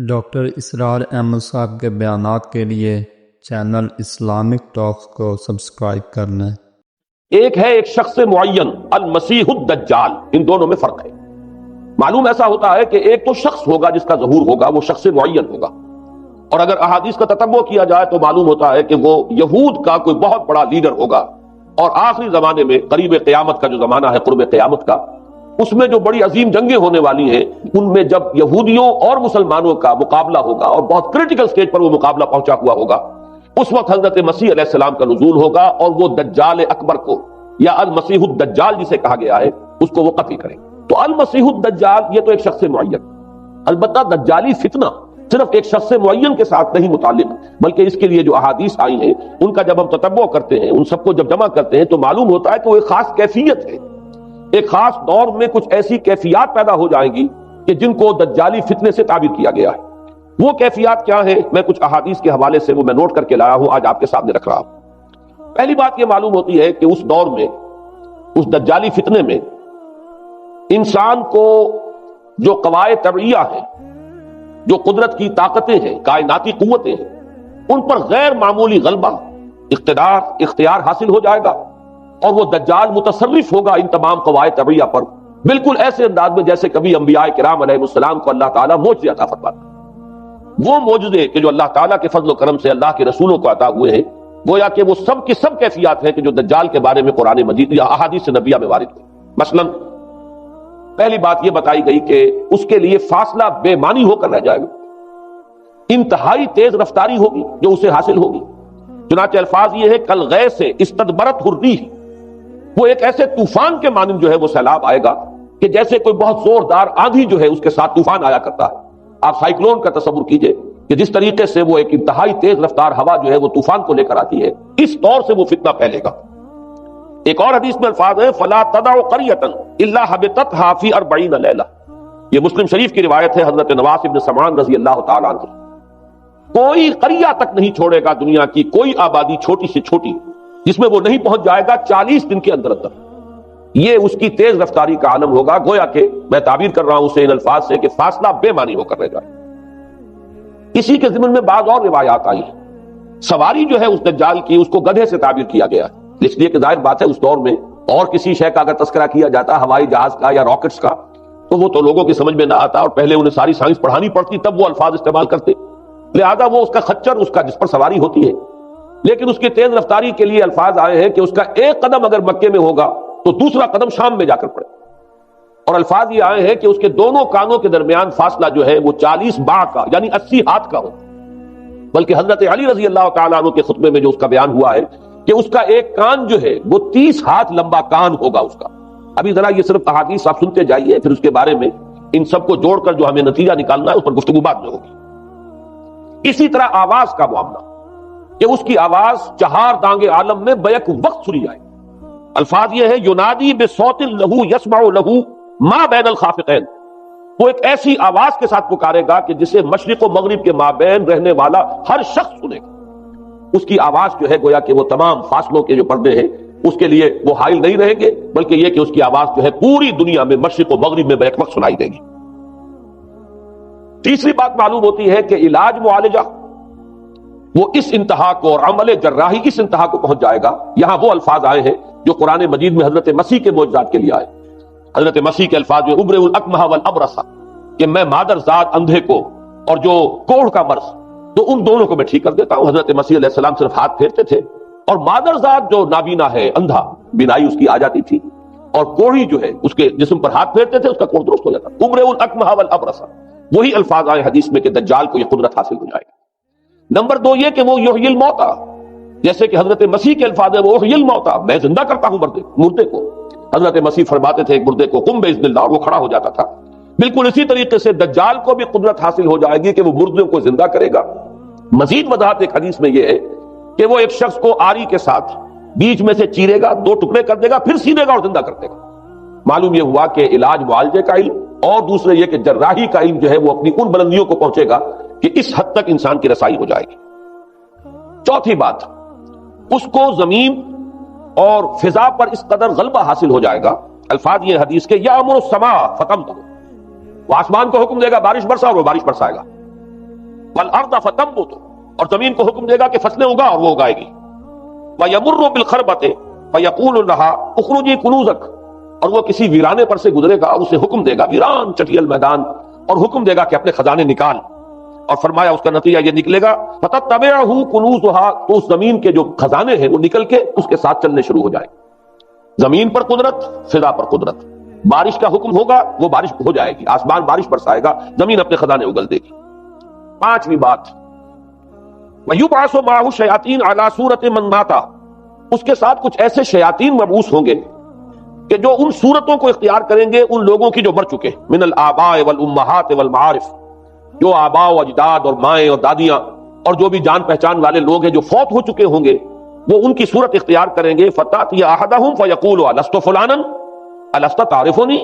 Doctor اسرار احمد صاحب کے بیانات کے لیے چینل اسلامک ٹاکس کو سبسکرائب کرنا ہے۔ ایک ہے ایک شخص معین المسیح الدجال، ان دونوں میں فرق ہے۔ معلوم ایسا ہوتا ہے کہ ایک تو شخص ہوگا جس کا ظہور ہوگا، وہ شخص معین ہوگا، اور اگر احادیث کا تتبع کیا جائے تو معلوم ہوتا ہے کہ وہ یہود کا کوئی بہت بڑا لیڈر ہوگا، اور آخری زمانے میں قریب قیامت کا جو زمانہ ہے، قرب قیامت کا، اس میں جو بڑی عظیم جنگیں ہونے والی ہیں، ان میں جب یہودیوں اور مسلمانوں کا مقابلہ ہوگا اور بہت کریٹیکل سٹیج پر وہ مقابلہ پہنچا ہوا ہوگا، اس وقت حضرت مسیح علیہ السلام کا نزول ہوگا اور وہ دجال اکبر کو یا المسیح الدجال جسے کہا گیا ہے اس کو وہ قتل کریں۔ تو المسیح الدجال یہ تو ایک شخص معین، البتہ دجالی فتنہ صرف ایک شخص معین کے ساتھ نہیں متعلق، بلکہ اس کے لیے جو احادیث آئی ہیں ان کا جب ہم تتبع کرتے ہیں، ان سب کو جب جمع کرتے ہیں تو معلوم ہوتا ہے کہ وہ ایک خاص کیفیت ہے، ایک خاص دور میں کچھ ایسی کیفیات پیدا ہو جائیں گی کہ جن کو دجالی فتنے سے تعبیر کیا گیا ہے۔ وہ کیفیات کیا ہے، میں کچھ احادیث کے حوالے سے وہ میں نوٹ کر کے لایا ہوں، آج آپ کے سامنے رکھ رہا ہوں۔ پہلی بات یہ معلوم ہوتی ہے کہ اس دور میں، اس دجالی فتنے میں، انسان کو جو قواعد طبعیہ ہیں، جو قدرت کی طاقتیں ہیں، کائناتی قوتیں ہیں، ان پر غیر معمولی غلبہ، اختیار حاصل ہو جائے گا، اور وہ دجال متصرف ہوگا ان تمام قواعد طبعیہ پر، بالکل ایسے انداز میں جیسے کبھی انبیاء کرام علیہ السلام کو اللہ تعالیٰ معجزے عطا فرماتا۔ وہ معجزے کہ جو اللہ تعالیٰ کے فضل و کرم سے اللہ کے رسولوں کو عطا ہوئے ہیں، گویا کہ وہ سب کی سب کیفیات ہیں کہ جو دجال کے بارے میں قرآن مجید یا احادیث نبیہ میں وارد ہوئی۔ مثلا پہلی بات یہ بتائی گئی کہ اس کے لیے فاصلہ بے معنی ہو کر رہ جائے گا، انتہائی تیز رفتاری ہوگی جو اسے حاصل ہوگی۔ چنانچہ الفاظ یہ ہے کالغیث استدبرت الريح، وہ ایک ایسے طوفان کے مانند جو ہے وہ سیلاب آئے گا کہ جیسے کوئی بہت زوردار آندھی جو ہے اس کے ساتھ طوفان آیا کرتا ہے۔ آپ سائیکلون کا تصور کیجئے کہ جس طریقے سے وہ ایک انتہائی تیز رفتار ہوا جو ہے وہ طوفان کو لے کر آتی ہے، اس طور سے وہ فتنہ پھیلے گا۔ ایک اور حدیث میں الفاظ ہے فلا تدع قرية الا حبطتها في 40 ليلة، یہ مسلم شریف کی روایت ہے حضرت نواس بن سمعان رضی اللہ تعالیٰ عنہ۔ کوئی قریہ تک نہیں چھوڑے گا دنیا کی کوئی آبادی چھوٹی سے چھوٹی جس میں وہ نہیں پہنچ جائے گا 40 دن کے اندر اندر۔ یہ اس کی تیز رفتاری کا عالم ہوگا، گویا کہ میں تعبیر کر رہا ہوں اسے ان الفاظ سے کہ فاصلہ بے معنی ہو کر رہ جائے۔ اسی کے ضمن میں بعض اور روایات آئی ہیں۔ سواری جو ہے اس دجال کی، اس کو گدھے سے تعبیر کیا گیا ہے، اس لیے کہ ظاہر بات ہے اس دور میں اور کسی شے کا اگر تذکرہ کیا جاتا ہوائی جہاز کا یا راکٹس کا تو وہ تو لوگوں کی سمجھ میں نہ آتا، اور پہلے انہیں ساری سائنس پڑھانی پڑتی تب وہ الفاظ استعمال کرتے، لہذا وہ اس کا خچر، اس کا جس پر سواری ہوتی ہے، لیکن اس کی تیز رفتاری کے لیے الفاظ آئے ہیں کہ اس کا ایک قدم اگر مکے میں ہوگا تو دوسرا قدم شام میں جا کر پڑے، اور الفاظ یہ آئے ہیں کہ اس کے دونوں کانوں کے درمیان فاصلہ جو ہے وہ 40 باع کا یعنی 80 ہاتھ کا ہو۔ بلکہ حضرت علی رضی اللہ تعالیٰ عنہ کے خطبے میں جو اس کا بیان ہوا ہے کہ اس کا ایک کان جو ہے وہ 30 ہاتھ لمبا کان ہوگا اس کا۔ ابھی ذرا یہ صرف احادیث آپ سنتے جائیے، پھر اس کے بارے میں ان سب کو جوڑ کر جو ہمیں نتیجہ نکالنا ہے اس پر گفتگو بعد میں ہوگی۔ اسی طرح آواز کا معاملہ کہ اس کی آواز چہار دانگ عالم میں بیک وقت سنی جائے۔ الفاظ یہ ہے ینادی بصوت لہو یسمع لہو ما بین الخافقین، وہ ایک ایسی آواز کے ساتھ پکارے گا کہ جسے مشرق و مغرب کے مابین رہنے والا ہر شخص سنے گا۔ اس کی آواز جو ہے گویا کہ وہ تمام فاصلوں کے جو پردے ہیں اس کے لیے وہ حائل نہیں رہیں گے، بلکہ یہ کہ اس کی آواز جو ہے پوری دنیا میں مشرق و مغرب میں بیک وقت سنائی دے گی۔ تیسری بات معلوم ہوتی ہے کہ علاج معالجہ وہ اس انتہا کو، اور عمل جراحی اس انتہا کو پہنچ جائے گا۔ یہاں وہ الفاظ آئے ہیں جو قرآن مجید میں حضرت مسیح کے معجزات کے لیے آئے۔ حضرت مسیح کے الفاظ جو ابرئ الاکمہ والابرص، کہ میں مادر ذات اندھے کو اور جو کوڑھ کا مرض، تو ان دونوں کو میں ٹھیک کر دیتا ہوں۔ حضرت مسیح علیہ السلام صرف ہاتھ پھیرتے تھے، اور مادر ذات جو نابینا ہے، اندھا، بینائی اس کی آ جاتی تھی، اور کوڑھی جو ہے اس کے جسم پر ہاتھ پھیرتے تھے، اس کا کوڑھ درست ہو جاتا۔ ابرئ الاکمہ والابرص، وہی الفاظ آئے حدیث میں کہ دجال کو یہ قدرت حاصل ہو جائے گی۔ نمبر 2 یہ کہ وہ یحیی الموتیٰ، جیسے کہ حضرت مسیح کے الفاظ ہیں وہ یحیی الموتیٰ، میں زندہ کرتا ہوں مردے کو۔ حضرت مسیح فرماتے تھے ایک مردے کو قم باذن اللہ، اور وہ کھڑا ہو جاتا تھا۔ بالکل اسی طریقے سے دجال کو بھی قدرت حاصل ہو جائے گی کہ وہ مردوں کو زندہ کرے گا۔ مزید وضاحت ایک حدیث میں یہ ہے کہ وہ ایک شخص کو آری کے ساتھ بیچ میں سے چیرے گا، 2 ٹکڑے کر دے گا، پھر سینے گا اور زندہ کر دے گا۔ معلوم یہ ہوا کہ علاج معالجے کا علم، اور دوسرے یہ کہ جراحی کا علم جو ہے وہ اپنی ان بلندیوں کو پہنچے گا کہ اس حد تک انسان کی رسائی ہو جائے گی۔ چوتھی بات، اس کو زمین اور فضا پر اس قدر غلبہ حاصل ہو جائے گا، الفاظ یہ حدیث کے یامر السماء فتمطر، وہ آسمان کو حکم دے گا بارش برسا اور وہ بارش برسائے گا۔ والارض فتنبت، اور زمین کو حکم دے گا کہ فصلیں اگا اور وہ اگائے گی، ویمر بالخربۃ فیقول لها اخرجی کنوزک، اور وہ کسی ویرانے پر سے گزرے گا، اسے حکم دے گا، ویران چٹیل میدان، اور حکم دے گا کہ اپنے خزانے نکال، اور فرمایا اس کا نتیجہ یہ نکلے گا فتتبعہ کنوزها، تو اس زمین کے جو خزانے ہیں وہ نکل کے اس کے ساتھ چلنے شروع ہو جائیں۔ زمین پر قدرت، فضا پر قدرت، بارش کا حکم ہوگا وہ بارش ہو جائے گی، آسمان بارش برسائے گا، زمین اپنے خزانے اگل دے گی۔ پانچویں بات، وَيُبْعَثُ مَعَهُ الشَّيَاطِينُ عَلَى صُورَةِ مَن مَاتَ، اس کے ساتھ کچھ ایسے شیاطین مبعوث ہوں گے کہ جو ان صورتوں کو اختیار کریں گے ان لوگوں کی جو مر چکے، من الآباء والأمہات والمعارف، جو آباء و اجداد اور مائیں اور دادیاں اور جو بھی جان پہچان والے لوگ ہیں جو فوت ہو چکے ہوں گے، وہ ان کی صورت اختیار کریں گے۔ فَتَأْتِيَ أَحَدَهُمْ فَيَقُولُ أَلَسْتُ فُلَانًا أَلَسْتَ تَعْرِفُنِي،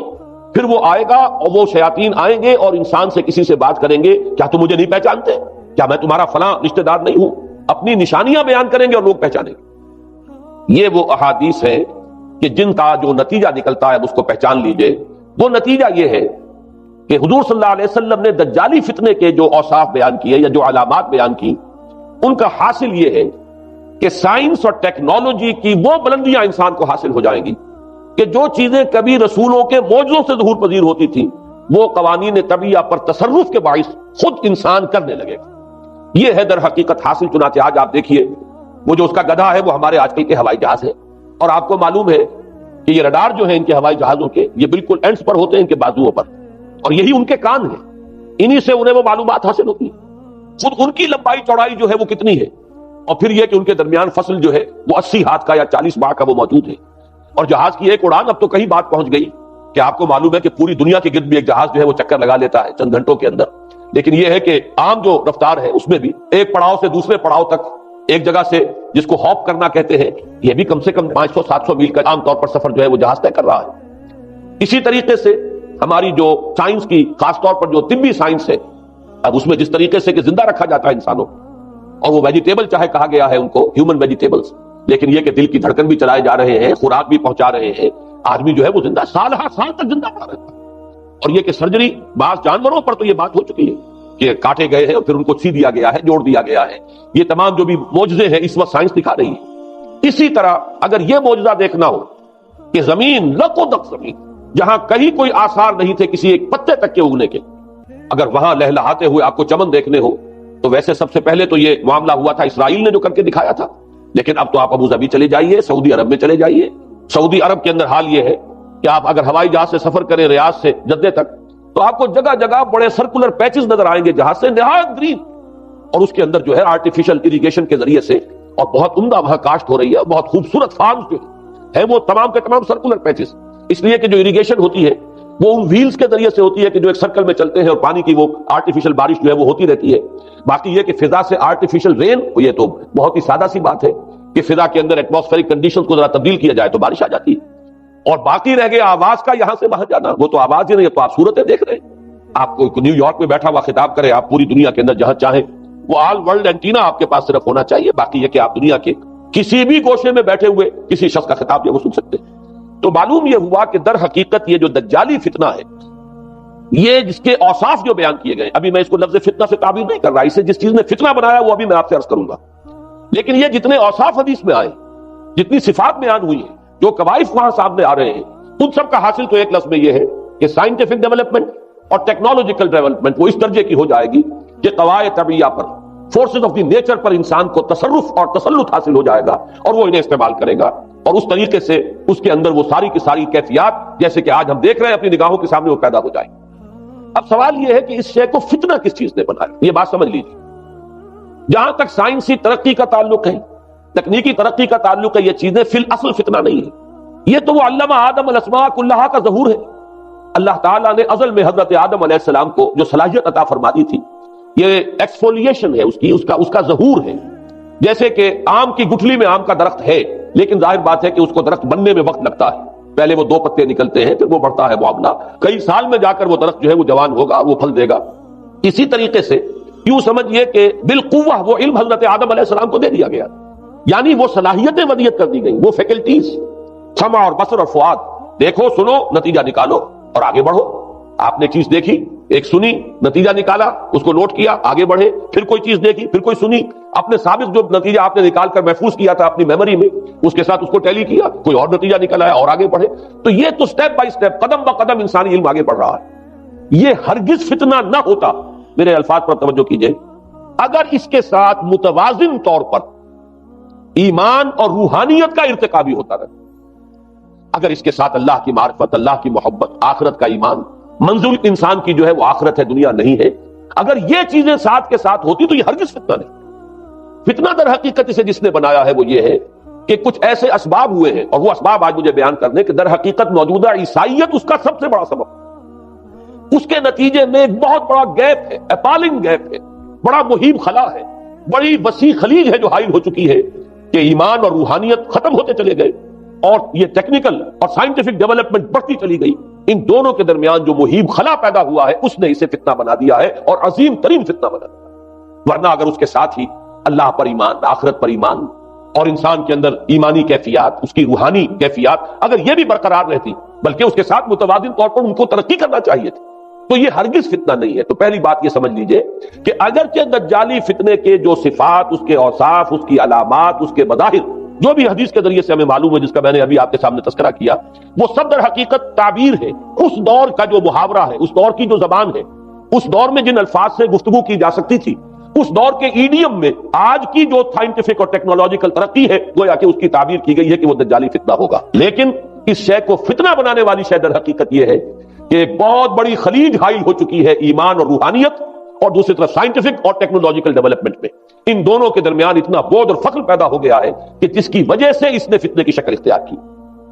پھر وہ آئے گا اور وہ شیاطین آئیں گے اور انسان سے کسی سے بات کریں گے، کیا تم مجھے نہیں پہچانتے؟ کیا میں تمہارا فلاں رشتہ دار نہیں ہوں؟ اپنی نشانیاں بیان کریں گے اور لوگ پہچانیں گے۔ یہ وہ احادیث ہیں کہ جن کا جو نتیجہ نکلتا ہے اس کو پہچان لیجئے۔ وہ نتیجہ یہ ہے کہ حضور صلی اللہ علیہ وسلم نے دجالی فتنے کے جو اوصاف بیان کیے یا جو علامات بیان کی، ان کا حاصل یہ ہے کہ سائنس اور ٹیکنالوجی کی وہ بلندیاں انسان کو حاصل ہو جائیں گی کہ جو چیزیں کبھی رسولوں کے معجزوں سے ظہور پذیر ہوتی تھیں، وہ قوانین طبیعہ پر تصرف کے باعث خود انسان کرنے لگے گا۔ یہ ہے در حقیقت حاصل۔ چنانچہ آج آپ دیکھیے وہ جو اس کا گدھا ہے وہ ہمارے آج کل کے ہوائی جہاز ہے، اور آپ کو معلوم ہے کہ یہ رڈار جو ہیں ان کے ہوائی جہازوں کے، یہ بالکل اینڈز پر ہوتے ہیں، ان کے بازوؤں پر، اور یہی ان کے کان ہیں، انہی سے انہیں وہ معلومات حاصل ہوتی ہیں۔ خود ان کی لمبائی چوڑائی جو ہے وہ کتنی ہے، اور پھر یہ کہ ان کے درمیان فصل جو ہے وہ 80 ہاتھ کا یا 40 ماہ کا وہ موجود ہے، اور جہاز کی ایک اڑان اب تو کہیں بات پہنچ گئی کہ آپ کو معلوم ہے کہ پوری دنیا کے گرد بھی ایک جہاز جو ہے وہ چکر لگا لیتا ہے چند گھنٹوں کے اندر۔ لیکن یہ ہے کہ عام جو رفتار ہے اس میں بھی ایک پڑاؤ سے دوسرے پڑاؤ تک، ایک جگہ سے جس کو ہاپ کرنا کہتے ہیں، یہ بھی کم سے کم 500-700 میل کا عام طور پر سفر جو ہے وہ جہاز طے کر رہا ہے۔ اسی طریقے سے ہماری جو سائنس کی، خاص طور پر جو طبی سائنس ہے، اب اس میں جس طریقے سے کہ زندہ رکھا جاتا ہے انسانوں، اور وہ ویجیٹیبل چاہے کہا گیا ہے ان کو ہیومن ویجیٹیبلز، لیکن یہ کہ دل کی دھڑکن بھی چلائے جا رہے ہیں، خوراک بھی پہنچا رہے ہیں، آدمی جو ہے وہ زندہ سال ہر سال تک زندہ پڑا رہتا ہے۔ اور یہ کہ سرجری بعض جانوروں پر تو یہ بات ہو چکی ہے کہ کاٹے گئے ہیں اور پھر ان کو سی دیا گیا ہے، جوڑ دیا گیا ہے۔ یہ تمام جو بھی معجزے ہیں اس وقت سائنس دکھا رہی ہے۔ اسی طرح اگر یہ معجزہ دیکھنا ہو کہ زمین لق و دق زمین، جہاں کہیں کوئی آثار نہیں تھے کسی ایک پتے تک کے اگنے کے، اگر وہاں لہلہاتے ہوئے آپ کو چمن دیکھنے ہو، تو ویسے سب سے پہلے تو یہ معاملہ ہوا تھا اسرائیل نے جو کر کے دکھایا تھا، لیکن اب تو آپ ابو ظبی چلے جائیے، سعودی عرب میں چلے جائیے۔ سعودی عرب کے اندر حال یہ ہے کہ آپ اگر ہوائی جہاز سے سفر کریں ریاض سے جدہ تک، تو آپ کو جگہ جگہ بڑے سرکولر پیچز نظر آئیں گے جہاز سے، نہایت گرین، اور اس کے اندر جو ہے آرٹیفیشل اریگیشن کے ذریعے سے، اور بہت عمدہ وہاں کاشت ہو رہی ہے، بہت خوبصورت فارمز جو ہے وہ تمام کے تمام سرکولر پیچز، اس لیے کہ جو اریگیشن ہوتی ہے وہ ان ویلز کے ذریعے سے ہوتی ہے کہ جو ایک سرکل میں چلتے ہیں، اور پانی کی وہ آرٹیفیشل بارش جو ہے وہ ہوتی رہتی ہے۔ باقی یہ کہ فضا سے آرٹیفیشل رین، یہ تو بہت ہی سادہ سی بات ہے کہ فضا کے اندر ایٹماسفیرک کنڈیشنز کو ذرا تبدیل کیا جائے تو بارش آ جاتی ہے۔ اور باقی رہ گیا آواز کا یہاں سے وہاں جانا، وہ تو آواز ہی نہیں، تو آپ صورتیں دیکھ رہے ہیں۔ آپ کو نیو یارک میں بیٹھا ہوا خطاب کرے، آپ پوری دنیا کے اندر جہاں چاہیں، وہ آل ورلڈ اینٹینا آپ کے پاس صرف ہونا چاہیے، باقی یہ کہ آپ دنیا کے کسی بھی گوشے میں بیٹھے ہوئے کسی شخص کا خطاب جو وہ سن سکتے ہیں۔ تو معلوم یہ ہوا کہ در حقیقت یہ جو دجالی فتنہ ہے، یہ جس کے اوصاف جو بیان کیے گئے، ابھی میں اس کو لفظ فتنہ سے تعبیر نہیں کر رہا، اسے جس چیز نے فتنہ بنایا وہ ابھی میں آپ سے عرض کروں گا، لیکن یہ جتنے اوصاف حدیث میں آئے، جتنی صفات بیان ہوئی ہیں، جو کوائف وہاں سامنے آ رہے ہیں، ان سب کا حاصل تو ایک لفظ میں یہ ہے کہ سائنٹیفک ڈیولپمنٹ اور ٹیکنالوجیکل ڈیولپمنٹ وہ اس درجے کی ہو جائے گی کہ قواعد طبیعہ پر، فورسز آف دی نیچر پر انسان کو تصرف اور تسلط حاصل ہو جائے گا، اور وہ انہیں استعمال کرے گا، اور اس طریقے سے اس کے اندر وہ ساری کی ساری کیفیات جیسے کہ آج ہم دیکھ رہے ہیں اپنی نگاہوں کے سامنے وہ پیدا ہو جائیں۔ اب سوال یہ ہے کہ اس شے کو فتنہ کس چیز نے بنایا؟ یہ بات سمجھ لیجیے۔ جہاں تک سائنسی ترقی کا تعلق ہے، تکنیکی ترقی کا تعلق ہے، یہ چیزیں فی الاصل فتنہ نہیں ہے، یہ تو وہ علم آدم الاسماء کلھا کا ظہور ہے۔ اللہ تعالیٰ نے ازل میں حضرت آدم علیہ السلام کو جو صلاحیت عطا فرما دی تھی، یہ ایکسفولیشن ہے، اس کا ظہور ہے۔ جیسے کہ آم کی گٹھلی میں آم کا درخت ہے، لیکن ظاہر بات ہے کہ اس کو درخت بننے میں وقت لگتا ہے، پہلے وہ 2 پتے نکلتے ہیں، پھر وہ بڑھتا ہے معاملہ، کئی سال میں جا کر وہ درخت جو ہے وہ جوان ہوگا، وہ پھل دے گا۔ اسی طریقے سے یوں سمجھئے کہ بالقوہ وہ علم حضرت آدم علیہ السلام کو دے دیا گیا، یعنی وہ صلاحیتیں ودیت کر دی گئی، وہ فیکلٹیز، سمع اور بصر اور فؤاد، دیکھو سنو، نتیجہ نکالو اور آگے بڑھو۔ آپ نے چیز دیکھی، ایک سنی، نتیجہ نکالا، اس کو نوٹ کیا، آگے بڑھے، پھر کوئی چیز دیکھی، پھر کوئی سنی، اپنے سابق جو نتیجہ آپ نے نکال کر محفوظ کیا تھا اپنی میموری میں، اس کے ساتھ اس کو ٹیلی کیا، کوئی اور نتیجہ نکل آیا اور آگے بڑھے. تو یہ تو سٹیپ بائی سٹیپ، قدم با قدم انسانی علم آگے بڑھ رہا ہے. یہ ہرگز فتنہ نہ ہوتا، میرے الفاظ پر توجہ کیجئے، اگر اس کے ساتھ متوازن طور پر ایمان اور روحانیت کا ارتقا بھی ہوتا رہے. اگر اس کے ساتھ اللہ کی معرفت، اللہ کی محبت، آخرت کا ایمان، منزل انسان کی جو ہے وہ آخرت ہے، دنیا نہیں ہے، اگر یہ چیزیں ساتھ کے ساتھ ہوتی تو یہ ہرگز فتنہ نہیں. فتنہ در حقیقت اسے جس نے بنایا ہے وہ یہ ہے کہ کچھ ایسے اسباب ہوئے ہیں، اور وہ اسباب آج مجھے بیان کرنے کہ در حقیقت موجودہ عیسائیت اس کا سب سے بڑا سبب، اس کے نتیجے میں ایک بہت بڑا گیپ ہے، اپالنگ گیپ ہے، بڑا مہیب خلا ہے، بڑی وسیع خلیج ہے جو حائل ہو چکی ہے کہ ایمان اور روحانیت ختم ہوتے چلے گئے اور یہ ٹیکنیکل اور سائنٹیفک ڈیولپمنٹ بڑھتی چلی گئی. ان دونوں کے درمیان جو مہیب خلا پیدا ہوا ہے اس نے اسے فتنہ بنا دیا ہے، اور عظیم ترین فتنہ بنا دیا. ورنہ اگر اس کے ساتھ ہی اللہ پر ایمان، آخرت پر ایمان، اور انسان کے اندر ایمانی کیفیات، اس کی روحانی کیفیات اگر یہ بھی برقرار رہتی، بلکہ اس کے ساتھ متوازن طور پر ان کو ترقی کرنا چاہیے تھی، تو یہ ہرگز فتنہ نہیں ہے. تو پہلی بات یہ سمجھ لیجئے کہ اگرچہ دجالی فتنے کے جو صفات، اس کے اوصاف، اس کی علامات، اس کے مظاہر جو بھی حدیث کے ذریعے سے ہمیں معلوم ہے، جس کا میں نے ابھی آپ کے سامنے تذکرہ کیا، وہ سب در حقیقت تعبیر ہے. اس دور کا جو محاورہ ہے، اس دور کی جو زبان ہے، اس دور میں جن الفاظ سے گفتگو کی جا سکتی تھی، اس دور کے ایڈیم میں آج کی جو سائنٹیفک اور ٹیکنالوجیکل ترقی ہے، گویا کہ اس کی تعبیر کی گئی ہے کہ وہ دجالی فتنہ ہوگا. لیکن اس شے کو فتنہ بنانے والی شے در حقیقت یہ ہے کہ ایک بہت بڑی خلیج حائل ہو چکی ہے ایمان اور روحانیت، اور دوسری طرف سائنٹیفک اور ٹیکنالوجیکل ڈیولپمنٹ میں ان دونوں کے درمیان اتنا بودھ اور فخر پیدا ہو گیا ہے کہ جس کی وجہ سے اس نے فتنے کی شکل اختیار کی.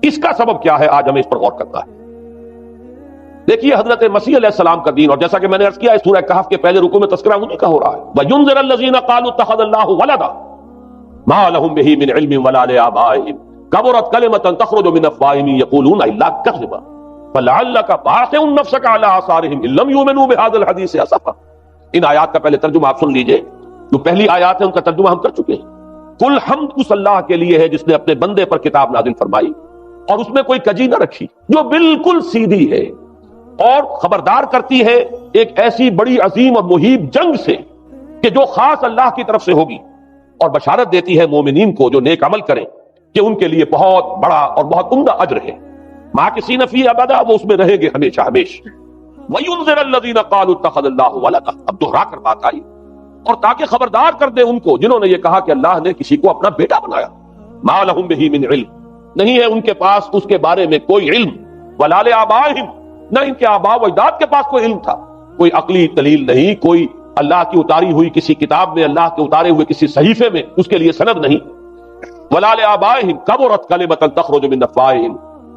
اس کا سبب کیا ہے، آج ہمیں اس پر غور کرنا ہے. دیکھیے حضرت مسیح علیہ السلام کا دین، اور جیسا کہ میں نے عرض کیا سورہ کہف کے پہلے رکوع میں تذکرہ انہی کا ہو رہا ہے. وَيُنذِرَ الَّذِينَ قَالُوا اتَّخَذَ اللَّهُ وَلَدًا مَا لَهُم بِهِ مِنْ عِلْمٍ وَلَا لِآبَائِهِمْ كَبُرَتْ كَلِمَةً تَخْرُجُ مِنْ أَفْوَاهِهِمْ يَقُولُونَ إِلَّا كَذِبًا فَلَعَلَّكَ بَاخِعٌ نَفْسَكَ عَلَىٰ آثَارِهِمْ إِن لَّمْ يُؤْمِنُوا بِهَٰذَا الْحَدِيثِ أَسَفًا. ان آیات کا پہلے ترجمہ آپ سن لیجئے. جو پہلی آیات ہے ان کا ترجمہ ہم کر چکے ہیں. کل حمد اس اللہ کے لیے ہے جس نے اپنے بندے پر کتاب نازل فرمائی اور اس میں کوئی کجی نہ رکھی، جو بالکل سیدھی ہے اور خبردار کرتی ہے ایک ایسی بڑی عظیم اور مہیب جنگ سے کہ جو خاص اللہ کی طرف سے ہوگی، اور بشارت دیتی ہے مومنین کو جو نیک عمل کریں کہ ان کے لیے بہت بڑا اور بہت عمدہ اجر ہے. ماکثین فیہ ابدا، وہ اس میں رہیں گے ہمیشہ ہمیشہ. وَيُنذِرَ الَّذِينَ قَالُوا اتَّخَذَ اللَّهُ وَلَدًا، اب دوہرا کر بات آئی، اور تاکہ خبردار کر دے ان کو جنہوں نے یہ کہا کہ اللہ نے کسی کو اپنا بیٹا بنایا. مَا لَهُم بِهِ مِنْ عِلْمٍ، نہیں ہے ان کے پاس اس کے بارے میں کوئی علم. وَلَا لِآبَائِهِمْ، نہ ان کے آباء و اجداد کے پاس کوئی علم تھا، کوئی عقلی دلیل نہیں، کوئی اللہ کی اتاری ہوئی کسی کتاب میں، اللہ کے اتارے ہوئے کسی صحیفے میں اس کے لیے سند نہیں. وَلَا لِآبَائِهِمْ كَبُرَتْ كَلِمَةً تَخْرُجُ مِنْ أَفْوَاهِهِمْ،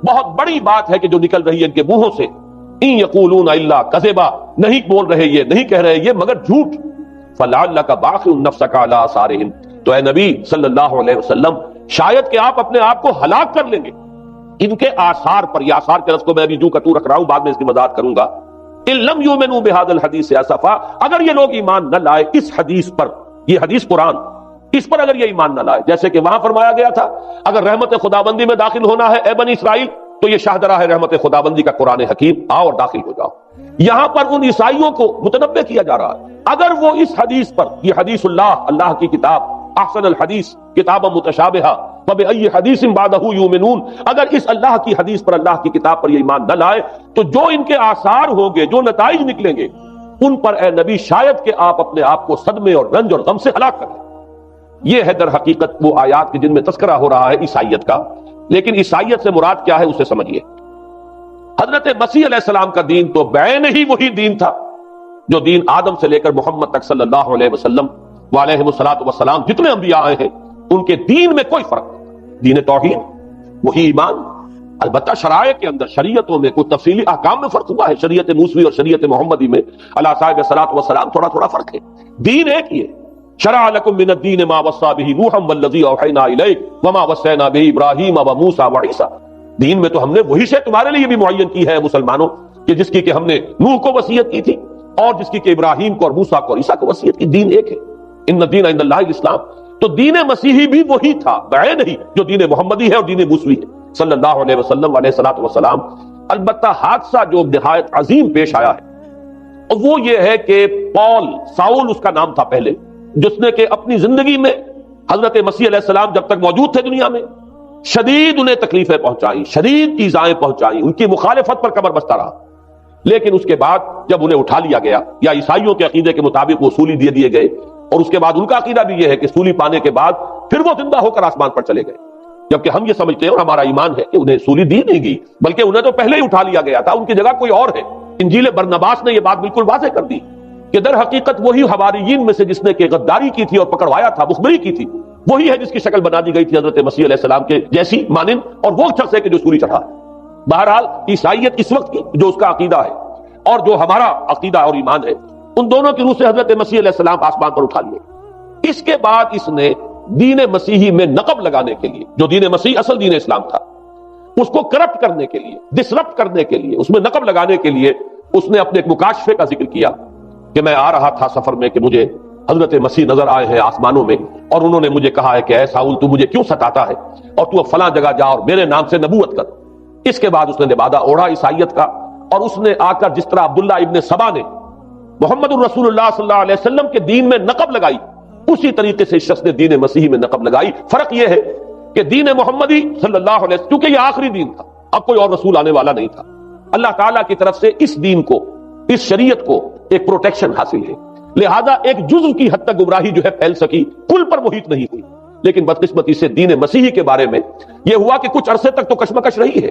بہت بڑی بات ہے کہ جو نکل رہی ہے ان کے منہوں سے. ان یقولون الا کذبا، نہیں بول رہے یہ، نہیں کہہ رہے یہ مگر جھوٹ. فلعلک باخع نفسک علی آثارہم، تو اے نبی صلی اللہ علیہ وسلم شاید کہ آپ اپنے آپ کو ہلاک کر لیں گے ان کے آثار پر. یہ آثار کے لفظ کو میں ابھی جو کتو رکھ رہا ہوں، بعد میں اس کی وضاحت کروں گا. ان لم یؤمنوا بهذا الحدیث اسفا، اگر یہ لوگ ایمان نہ لائے اس حدیث پر، یہ حدیث قرآن، اس پر اگر یہ ایمان نہ لائے، جیسے کہ وہاں فرمایا گیا تھا اگر رحمت خداوندی میں داخل ہونا ہے اے بنی اسرائیل تو یہ شاہدرہ ہے رحمت خداوندی کا قرآن حکیم، آؤ اور داخل ہو جاؤ. یہاں پر ان عیسائیوں کو متنبہ کیا جا رہا ہے اگر وہ اس حدیث پر، یہ حدیث اللہ کی کتاب، احسن الحدیث کتاب متشابہہ فبأی حدیث بعدہ یؤمنون، اگر اس اللہ کی حدیث پر، اللہ کی کتاب پر یہ ایمان نہ لائے تو جو ان کے آثار ہوں گے، جو نتائج نکلیں گے، ان پر اے نبی شاید کہ آپ اپنے آپ کو صدمے اور رنج اور غم سے ہلاک کر لیں. یہ ہے در حقیقت وہ آیات کے جن میں تذکرہ ہو رہا ہے عیسائیت کا. لیکن عیسائیت سے مراد کیا ہے اسے سمجھیے. حضرت مسیح علیہ السلام کا دین تو بعین ہی وہی دین تھا جو دین آدم سے لے کر محمد تک صلی اللہ علیہ وسلم وعلیہ الصلوۃ والسلام جتنے انبیاء آئے ہیں ان کے دین میں کوئی فرق نہیں. دین توحید، وہی ایمان. البتہ شرائع کے اندر، شریعتوں میں کوئی تفصیلی احکام میں فرق ہوا ہے. شریعت موسوی اور شریعت محمدی میں علی صاحب الصلوۃ والسلام تھوڑا تھوڑا فرق ہے. دین ایک ہی ہے. شرع لکم من الدین ما وصى به نوحا والذی اوحینا الیک وما وصینا به ابراہیم وموسیٰ وعیسیٰ. دین میں تو ہم نے وہی سے تمہارے لیے بھی معین کی ہے مسلمانوں، کہ جس کی کہ ہم نے نوح کو وصیت کی تھی اور جس کی کہ ابراہیم کو اور موسیٰ کو اور عیسیٰ کو وصیت کی. دین ایک ہے. ان الدین عند اللہ الاسلام. تو دین مسیحی بھی وہی تھا بعین ہی جو دین محمدی ہے اور دین موسوی ہے صلی اللہ علیہ وسلم علیہ الصلوۃ والسلام. البتہ حادثہ جو نہایت عظیم پیش آیا ہے اور وہ یہ ہے کہ پال، ساؤل اس کا نام تھا پہلے، جس نے کہ اپنی زندگی میں حضرت مسیح علیہ السلام جب تک موجود تھے دنیا میں شدید انہیں تکلیفیں پہنچائیں، شدید ایذائیں پہنچائیں، ان کی مخالفت پر کمر بستہ رہا. لیکن اس کے بعد جب انہیں اٹھا لیا گیا، یا عیسائیوں کے عقیدے کے مطابق وہ سولی دے دیے گئے، اور اس کے بعد ان کا عقیدہ بھی یہ ہے کہ سولی پانے کے بعد پھر وہ زندہ ہو کر آسمان پر چلے گئے، جبکہ ہم یہ سمجھتے ہیں اور ہمارا ایمان ہے کہ انہیں سولی دی نہیں گئی، بلکہ انہیں تو پہلے ہی اٹھا لیا گیا تھا، ان کی جگہ کوئی اور ہے. انجیل برنباس نے یہ بات بالکل واضح کر دی کہ در حقیقت وہی حواریین میں سے جس نے کہ غداری کی تھی اور پکڑوایا تھا، مخبری کی تھی، وہی ہے جس کی شکل بنا دی گئی تھی حضرت مسیح علیہ السلام کے جیسی مانند، اور وہ شخص ہے کہ جو سولی چڑھا ہے. بہرحال عیسائیت اس وقت کی جو اس کا عقیدہ ہے اور جو ہمارا عقیدہ اور ایمان ہے، ان دونوں کی روح سے حضرت مسیح علیہ السلام آسمان پر اٹھا لیے. اس کے بعد اس نے دین مسیحی میں نقب لگانے کے لیے، جو دین مسیح اصل دین اسلام تھا، اس کو کرپٹ کرنے کے لیے، ڈسرپٹ کرنے کے لیے، اس میں نقب لگانے کے لیے اس نے اپنے ایک مکاشفے کا ذکر کیا کہ میں آ رہا تھا سفر میں کہ مجھے حضرت مسیح نظر آئے ہیں آسمانوں میں، اور انہوں نے مجھے کہا ہے کہ اے ساؤل تو مجھے کیوں ستاتا ہے، اور تو اب فلاں جگہ جا اور میرے نام سے نبوت کر. اس کے بعد اس نے لبادہ اوڑھا عیسائیت کا، اور اس نے آ کر جس طرح عبداللہ ابن سبا نے محمد الرسول اللہ صلی اللہ علیہ وسلم کے دین میں نقب لگائی، اسی طریقے سے اس شخص نے دین مسیحی میں نقب لگائی. فرق یہ ہے کہ دین محمدی صلی اللہ علیہ وسلم، کیونکہ یہ آخری دین تھا، اب کوئی اور رسول آنے والا نہیں تھا، اللہ تعالیٰ کی طرف سے اس دین کو، اس شریعت کو ایک پروٹیکشن حاصل ہے، لہذا ایک جزء کی حد تک گمراہی جو ہے پھیل سکی، کل پر محیط نہیں ہوئی. لیکن بدقسمتی سے دین مسیحی کے بارے میں یہ ہوا کہ کچھ عرصے تک تو کشمکش رہی ہے.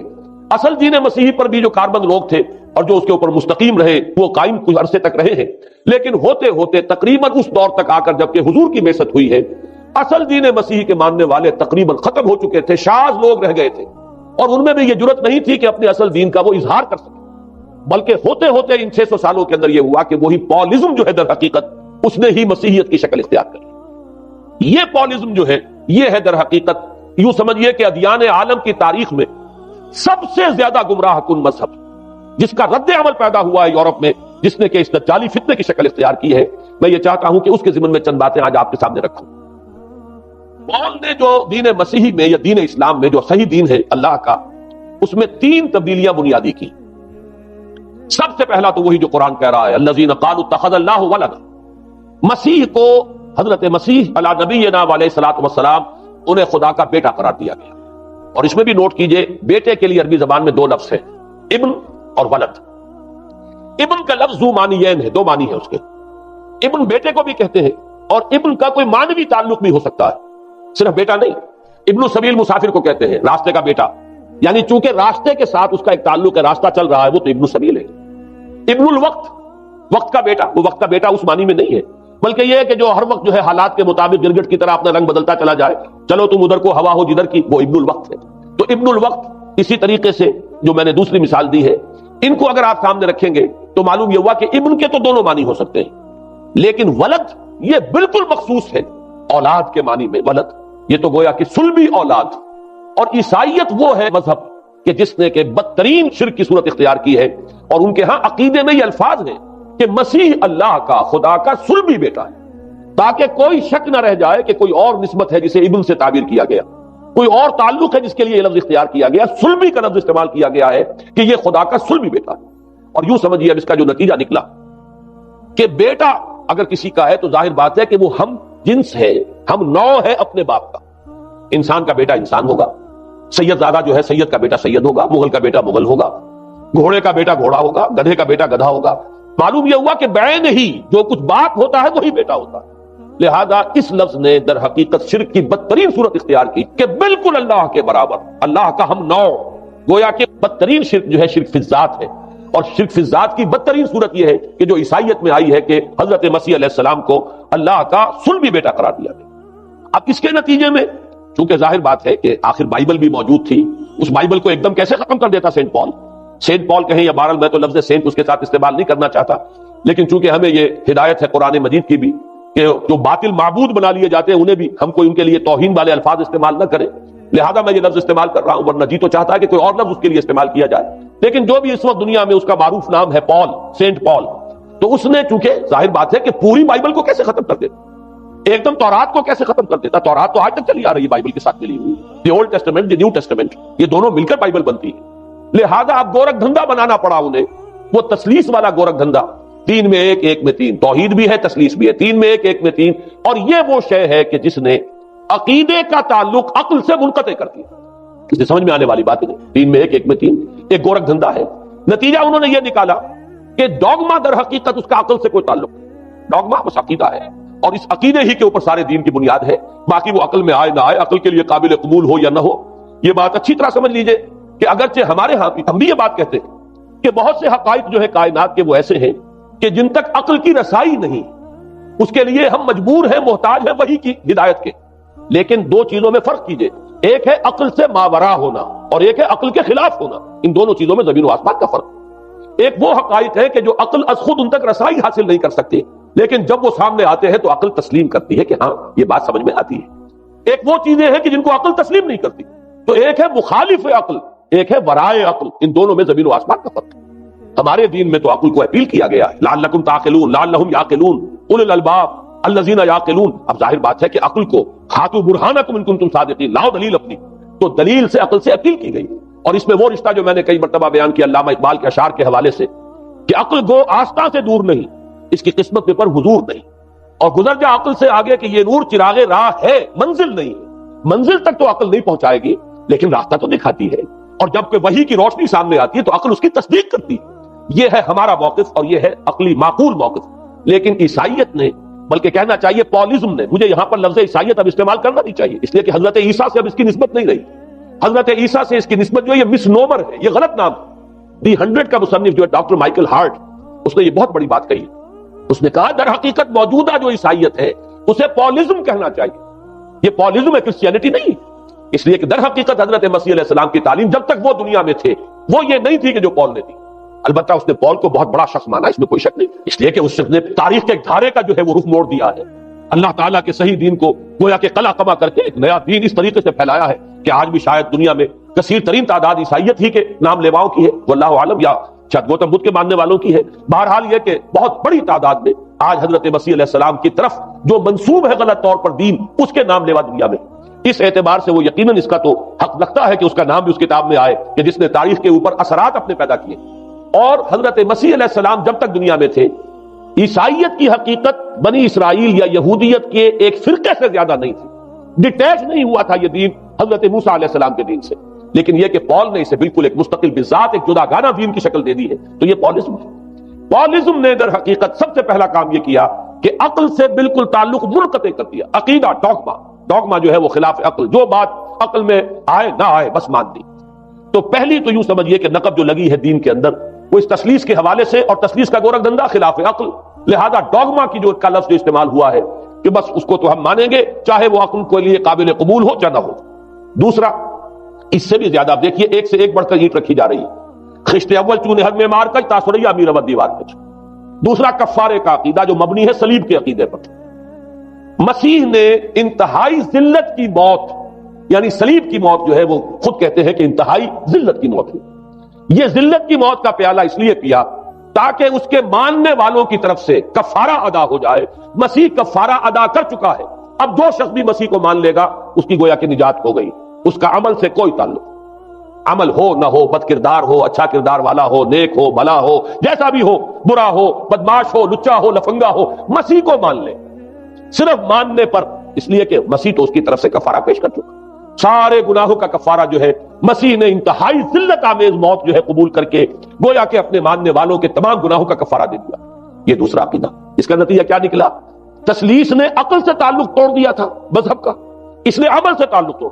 اصل دین مسیحی پر بھی جو کاربند لوگ تھے اور جو اس کے اوپر مستقیم رہے، وہ قائم کچھ عرصے تک رہے ہیں، لیکن ہوتے ہوتے تقریباً اس دور تک آ کر جب کہ حضور کی بعثت ہوئی ہے، اصل دین مسیحی کے ماننے والے تقریباً ختم ہو چکے تھے، شاذ لوگ رہ گئے تھے، اور ان میں بھی یہ جرت نہیں تھی کہ اپنے اصل دین کا وہ اظہار کر سکے. بلکہ ہوتے ہوتے ان 600 سالوں کے اندر یہ ہوا کہ وہی پالزم جو ہے در حقیقت اس نے ہی مسیحیت کی شکل اختیار کر لی. یہ پالزم جو ہے یہ ہے در حقیقت، یوں سمجھیے کہ ادیان عالم کی تاریخ میں سب سے زیادہ گمراہ کن مذہب، جس کا رد عمل پیدا ہوا ہے یورپ میں، جس نے کہ اس دجالی فتنے کی شکل اختیار کی ہے. میں یہ چاہتا ہوں کہ اس کے ضمن میں چند باتیں آج آپ کے سامنے رکھوں. پال نے جو دین مسیحی میں یا دین اسلام میں جو صحیح دین ہے اللہ کا، اس میں 3 تبدیلیاں بنیادی کی. سب سے پہلا تو وہی جو قرآن کہہ رہا ہے، الذین قالوا اتخذ اللہ ولدا. مسیح کو، حضرت مسیح علی نبینا علیہ الصلوۃ والسلام، انہیں خدا کا بیٹا قرار دیا گیا. اور اس میں بھی نوٹ کیجئے، بیٹے کے لیے عربی زبان میں 2 لفظ ہیں، ابن اور ولد. ابن کا لفظ ذو معنیین ہے، 2 معنی ہے اس کے. ابن بیٹے کو بھی کہتے ہیں، اور ابن کا کوئی معنوی تعلق بھی ہو سکتا ہے، صرف بیٹا نہیں. ابن السبیل مسافر کو کہتے ہیں، راستے کا بیٹا، یعنی چونکہ راستے کے ساتھ اس کا ایک تعلق ہے، راستہ چل رہا ہے، وہ تو ابن السبیل ہے. ابن الوقت، وقت کا بیٹا، وہ وقت کا بیٹا اس معنی میں نہیں ہے، بلکہ یہ ہے کہ جو ہر وقت جو ہے حالات کے مطابق گرگٹ کی طرح اپنا رنگ بدلتا چلا جائے، چلو تم ادھر کو ہوا ہو جدھر کی، وہ ابن الوقت ہے. تو ابن الوقت اسی طریقے سے جو میں نے دوسری مثال دی ہے، ان کو اگر آپ سامنے رکھیں گے تو معلوم یہ ہوا کہ ابن کے تو دونوں معنی ہو سکتے ہیں، لیکن ولد یہ بالکل مخصوص ہے اولاد کے معنی میں. ولد یہ تو گویا کہ صلبی اولاد. اور عیسائیت وہ ہے مذہب کہ جس نے کہ بدترین شرک کی صورت اختیار کی ہے، اور ان کے ہاں عقیدے میں یہ الفاظ ہیں کہ مسیح اللہ کا، خدا کا صلبی بیٹا ہے، تاکہ کوئی شک نہ رہ جائے کہ کوئی اور نسبت ہے جسے ابن سے تعبیر کیا گیا، کوئی اور تعلق ہے جس کے لیے یہ لفظ اختیار کیا گیا، صلبی کا لفظ استعمال کیا گیا ہے کہ یہ خدا کا صلبی بیٹا ہے. اور یوں سمجھیے اب اس کا جو نتیجہ نکلا کہ بیٹا اگر کسی کا ہے تو ظاہر بات ہے کہ وہ ہم جنس ہے، ہم نوع ہے اپنے باپ کا. انسان کا بیٹا انسان ہوگا، سید زادہ جو ہے سید کا بیٹا سید ہوگا، مغل کا بیٹا مغل ہوگا، گھوڑے کا بیٹا گھوڑا ہوگا، گدھے کا بیٹا گدھا ہوگا. معلوم یہ ہوا کہ بعین ہی جو کچھ باپ ہوتا ہے وہی بیٹا ہوتا ہے. لہذا اس لفظ نے در حقیقت شرک کی بدترین صورت اختیار کی کہ بالکل اللہ کے برابر، اللہ کا ہم نوع. گویا کہ بدترین شرک جو ہے شرک فی الذات ہے، اور شرک فی الذات کی بدترین صورت یہ ہے کہ جو عیسائیت میں آئی ہے کہ حضرت مسیح علیہ السلام کو اللہ کا صلبی بیٹا قرار دیا گیا. اب اس کے نتیجے میں چونکہ ظاہر بات ہے کہ آخر بائبل بھی موجود تھی، اس بائبل کو ایک دم کیسے ختم کر دیتا سینٹ پال. سینٹ پال کہیں یا بہرحال میں تو لفظ سینٹ اس کے ساتھ استعمال نہیں کرنا چاہتا، لیکن چونکہ ہمیں یہ ہدایت ہے قرآن مجید کی بھی کہ جو باطل معبود بنا لیے جاتے ہیں انہیں بھی ہم کوئی ان کے لیے توہین والے الفاظ استعمال نہ کریں، لہذا میں یہ لفظ استعمال کر رہا ہوں، ورنہ جی تو چاہتا ہے کہ کوئی اور لفظ اس کے لیے استعمال کیا جائے. لیکن جو بھی اس وقت دنیا میں اس کا معروف نام ہے پال، سینٹ پال، تو اس نے چونکہ ظاہر بات ہے کہ پوری بائبل کو کیسے ختم کر دیتا، ایک دم تورات کو کیسے ختم کر دیتا. تورات تو آج تک چلی آ رہی ہے بائبل کے ساتھ ملی ہوئی، the old testament, the new testament, یہ دونوں مل کر بائبل بنتی ہے. لہذا اب گورکھ دھندا بنانا پڑا انہیں، وہ تسلیس والا گورکھ دھندا تین میں ایک، ایک میں تین، توحید بھی ہے تثلیث بھی ہے، تین میں ایک، ایک میں تین. اور یہ وہ شے ہے کہ جس نے عقیدے کا تعلق عقل سے منقطع کر دیا. اسے سمجھ میں آنے والی بات نہیں. تین میں ایک، ایک میں تین ایک گورکھ دھندا ہے. نتیجہ انہوں نے یہ نکالا کہ ڈوگما در حقیقت اس کا عقل سے کوئی تعلق نہیں. ڈوگما بس عقیدہ ہے، اور اس عقیدے ہی کے اوپر سارے دین کی بنیاد ہے. باقی وہ عقل میں آئے نہ آئے، عقل کے لیے قابل قبول ہو یا نہ ہو، یہ بات اچھی طرح سمجھ لیجئے کہ اگرچہ ہمارے ہاں ہم بھی یہ بات کہتے ہیں کہ بہت سے حقائق جو ہے کائنات کے وہ ایسے ہیں کہ جن تک عقل کی رسائی نہیں، اس کے لیے ہم مجبور ہیں، محتاج ہیں وحی کی ہدایت کے. لیکن دو چیزوں میں فرق کیجئے، ایک ہے عقل سے ماورا ہونا اور ایک ہے عقل کے خلاف ہونا. ان دونوں چیزوں میں زمین و آسمان کا فرق. ایک وہ حقائق ہے کہ جو عقل از خود ان تک رسائی حاصل نہیں کر سکتے، لیکن جب وہ سامنے آتے ہیں تو عقل تسلیم کرتی ہے کہ ہاں یہ بات سمجھ میں آتی ہے. ایک وہ چیزیں ہیں کہ جن کو عقل تسلیم نہیں کرتی. تو ایک ہے مخالف عقل، ایک ہے ورائے عقل. ان دونوں میں زمین و آسمان کا فرق ہے. ہمارے دین میں تو عقل کو اپیل کیا گیا ہے، لعلکم تعقلون، لعلہم یعقلون، اولو الالباب الذین یعقلون. اب ظاہر بات ہے کہ عقل کو ہاتھو برہانکم ان کنتم صادقین، لاؤ دلیل اپنی. تو دلیل سے عقل سے اپیل کی گئی. اور اس میں وہ رشتہ جو میں نے کئی مرتبہ بیان کیا علامہ اقبال کے اشعار کے حوالے سے کہ عقل گو آستاں سے دور نہیں، اس کی قسمت پر حضور نہیں. اور گزر جا عقل سے آگے کہ یہ نور چراغ راہ ہے، منزل نہیں ہے. منزل تک تو عقل نہیں پہنچائے گی لیکن راستہ تو دکھاتی ہے. اور جب کہ وحی کی روشنی سامنے آتی ہے تو عقل اس کی تصدیق کرتی ہے. یہ ہے ہمارا موقف اور یہ ہے عقلی معقول موقف. لیکن عیسائیت نے، بلکہ کہنا چاہیے پالزم نے، مجھے یہاں پر لفظ عیسائیت اب استعمال کرنا نہیں چاہیے اس لیے کہ حضرت عیسیٰ سے اب اس کی نسبت نہیں رہی. حضرت عیسیٰ سے اس کی نسبت جو ہے یہ مس نومر ہے، یہ غلط نام. دی 100 کا مصنف جو ہے ڈاکٹر مائیکل ہارٹ، اس نے یہ بہت بڑی بات کہی. اس نے کہا در حقیقت موجودہ جو عیسائیت ہے اسے پالزم کہنا چاہیے. یہ پالزم ہے، کرسچینٹی نہیں. اس لیے کہ در حقیقت حضرت مسیح علیہ السلام کی تعلیم جب تک وہ دنیا میں تھے وہ یہ نہیں تھی کہ جو پال نے دی. البتہ اس نے پال کو بہت بڑا شخص مانا، اس میں کوئی شک نہیں، اس لیے کہ اس شخص نے تاریخ کے ایک دھارے کا جو ہے وہ رخ موڑ دیا ہے. اللہ تعالیٰ کے صحیح دین کو گویا کہ قلع قمع کر کے ایک نیا دین اس طریقے سے پھیلایا ہے کہ آج بھی شاید دنیا میں کثیر ترین تعداد عیسائیت ہی کے نام لیواؤں کی ہے، واللہ عالم، یا شاید گوتم بدھ کے ماننے والوں کی ہے. بہرحال یہ کہ بہت بڑی تعداد میں آج حضرت مسیح علیہ السلام کی طرف جو منسوب ہے غلط طور پر دین، اس کے نام لیوا دنیا میں. اس اعتبار سے وہ یقیناً اس کا تو حق رکھتا ہے کہ اس کا نام بھی اس کتاب میں آئے کہ جس نے تاریخ کے اوپر اثرات اپنے پیدا کیے. اور حضرت مسیح علیہ السلام جب تک دنیا میں تھے، عیسائیت کی حقیقت بنی اسرائیل یا یہودیت کے ایک فرقے سے زیادہ نہیں تھی. ڈیٹیچ نہیں ہوا تھا یہ دین حضرت موسیٰ علیہ السلام کے دین سے. لیکن یہ کہ پال نے اسے بالکل ایک مستقل بذات ایک جدا گانا دین کی شکل دے دی ہے، تو یہ پالزم ہے. پالزم نے در حقیقت سب سے پہلا کام یہ کیا کہ عقل سے بالکل تعلق منقطع کر دیا. عقیدہ ڈوگما، ڈوگما جو ہے وہ خلاف عقل، جو بات عقل میں آئے نہ آئے بس مان دی. تو پہلی تو یوں سمجھیے کہ نقب جو لگی ہے دین کے اندر وہ اس تسلیث کے حوالے سے، اور تسلیث کا گورکھ دھندا خلاف عقل. لہذا ڈوگما کی جو کا لفظ جو استعمال ہوا ہے کہ بس اس کو تو ہم مانیں گے چاہے وہ عقل کے لیے قابل قبول ہو چاہے نہ ہو. دوسرا، اس سے بھی زیادہ آپ دیکھیے ایک سے ایک بڑھ کر اینٹ رکھی جا رہی ہے. خشت اول چونے حد میں مار کر تاثریہ امیر اول دیوار کچ. دوسرا کفارے کا عقیدہ جو مبنی ہے صلیب کے عقیدے پر. مسیح نے انتہائی ذلت کی موت، یعنی صلیب کی موت جو ہے وہ خود کہتے ہیں کہ انتہائی ذلت کی موت ہے. یہ ذلت کی موت کا پیالہ اس لیے پیا تاکہ اس کے ماننے والوں کی طرف سے کفارہ ادا ہو جائے. مسیح کفارہ ادا کر چکا ہے. اب جو شخص بھی مسیح کو مان لے گا اس کی گویا کہ نجات ہو گئی. اس کا عمل سے کوئی تعلق، عمل ہو نہ ہو، بد کردار ہو، اچھا کردار والا ہو، نیک ہو، بھلا ہو، جیسا بھی ہو، برا ہو، بدماش ہو، لچا ہو، لفنگا ہو، مسیح کو مان لے صرف ماننے پر. اس لیے کہ مسیح تو اس کی طرف سے کفارہ پیش کر چکا. سارے گناہوں کا کفارہ جو ہے مسیح نے انتہائی ذلت آمیز موت جو ہے قبول کر کے گویا کہ اپنے ماننے والوں کے تمام گناہوں کا کفارہ دے دیا. یہ دوسرا عقیدہ. اس کا نتیجہ کیا نکلا؟ تسلیث نے عقل سے تعلق توڑ دیا تھا مذہب کا، اس نے عمل سے تعلق توڑ.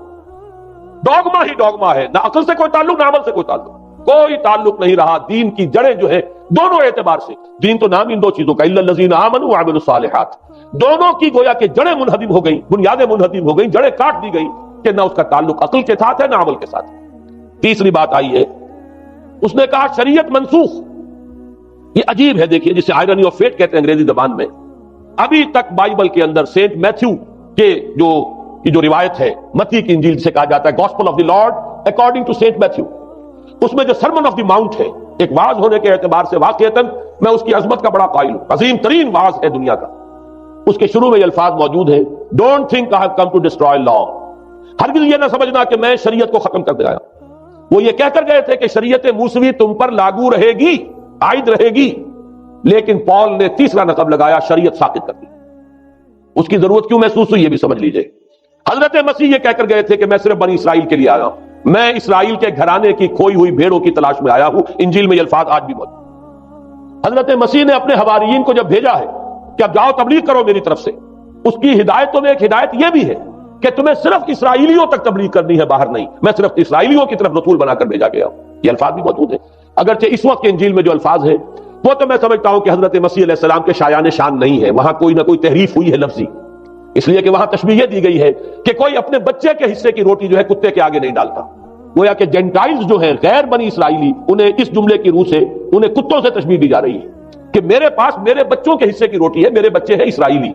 ڈوگما ہی ڈوگما ہے، نہ عقل سے کوئی تعلق نہ عمل سے کوئی تعلق. کوئی تعلق نہیں رہا. دین کی جڑیں جو ہے دونوں اعتبار سے، دین تو نام ان دو چیزوں کا، الا الذین آمنوا وعملوا الصالحات، دونوں کی گویا کہ جڑیں منہدم ہو گئیں، بنیادیں منہدم ہو گئیں، جڑیں کاٹ دی گئیں کہ نہ اس کا تعلق عقل کے ساتھ ہے نہ عمل کے ساتھ. تیسری بات آئی ہے، اس نے کہا شریعت منسوخ. یہ عجیب ہے، دیکھیے جسے آئرنی آف فیٹ کہتے ہیں انگریزی زبان میں. ابھی تک بائبل کے اندر سینٹ میتھیو کے جو روایت ہے، متی کی انجیل سے کہا جاتا ہے gospel of the Lord according to saint Matthew, اس میں جو سرمن آف دی ماؤنٹ ہے، ایک واعظ ہونے کے اعتبار سے واقعتاً میں اس کی عظمت کا بڑا قائل ہوں. عظیم ترین واعظ ہے دنیا کا. اس کے شروع میں یہ الفاظ موجود ہیں، don't think I have come to destroy law. ہرگز یہ نہ سمجھنا کہ میں شریعت کو ختم کر دے آیا. وہ یہ کہہ کر گئے تھے کہ شریعت موسوی تم پر لاگو رہے گی، عائد رہے گی. لیکن پال نے تیسرا نقب لگایا، شریعت ساقط کر دی۔ اس کی ضرورت کیوں محسوس ہوئی یہ بھی سمجھ لیجئے۔ حضرت مسیح یہ کہہ کر گئے تھے کہ میں صرف بنی اسرائیل کے لیے آیا ہوں، میں اسرائیل کے گھرانے کی کھوئی ہوئی بھیڑوں کی تلاش میں آیا ہوں۔ انجیل میں یہ الفاظ آج بھی موجود۔ حضرت مسیح نے اپنے حواریین کو جب بھیجا ہے کہ اب جاؤ تبلیغ کرو میری طرف سے، اس کی ہدایتوں میں ایک ہدایت یہ بھی ہے کہ تمہیں صرف اسرائیلیوں تک تبلیغ کرنی ہے، باہر نہیں۔ میں صرف اسرائیلیوں کی طرف رسول بنا کر بھیجا گیا ہوں، یہ الفاظ بھی موجود ہیں۔ اگرچہ اس وقت کے انجیل میں جو الفاظ ہیں وہ تو میں سمجھتا ہوں کہ حضرت مسیح علیہ السلام کے شایان شان نہیں ہے، وہاں کوئی نہ کوئی تحریف ہوئی ہے لفظی، اس لیے کہ وہاں تشبیہ یہ دی گئی ہے کہ کوئی اپنے بچے کے حصے کی روٹی جو ہے کتے کے آگے نہیں ڈالتا۔ گویا کہ جینٹائلز جو ہیں، غیر بنی اسرائیلی، انہیں اس جملے کی روح سے انہیں کتوں سے تشبیہ دی جا رہی ہے کہ میرے پاس میرے بچوں کے حصے کی روٹی ہے، میرے بچے ہیں اسرائیلی،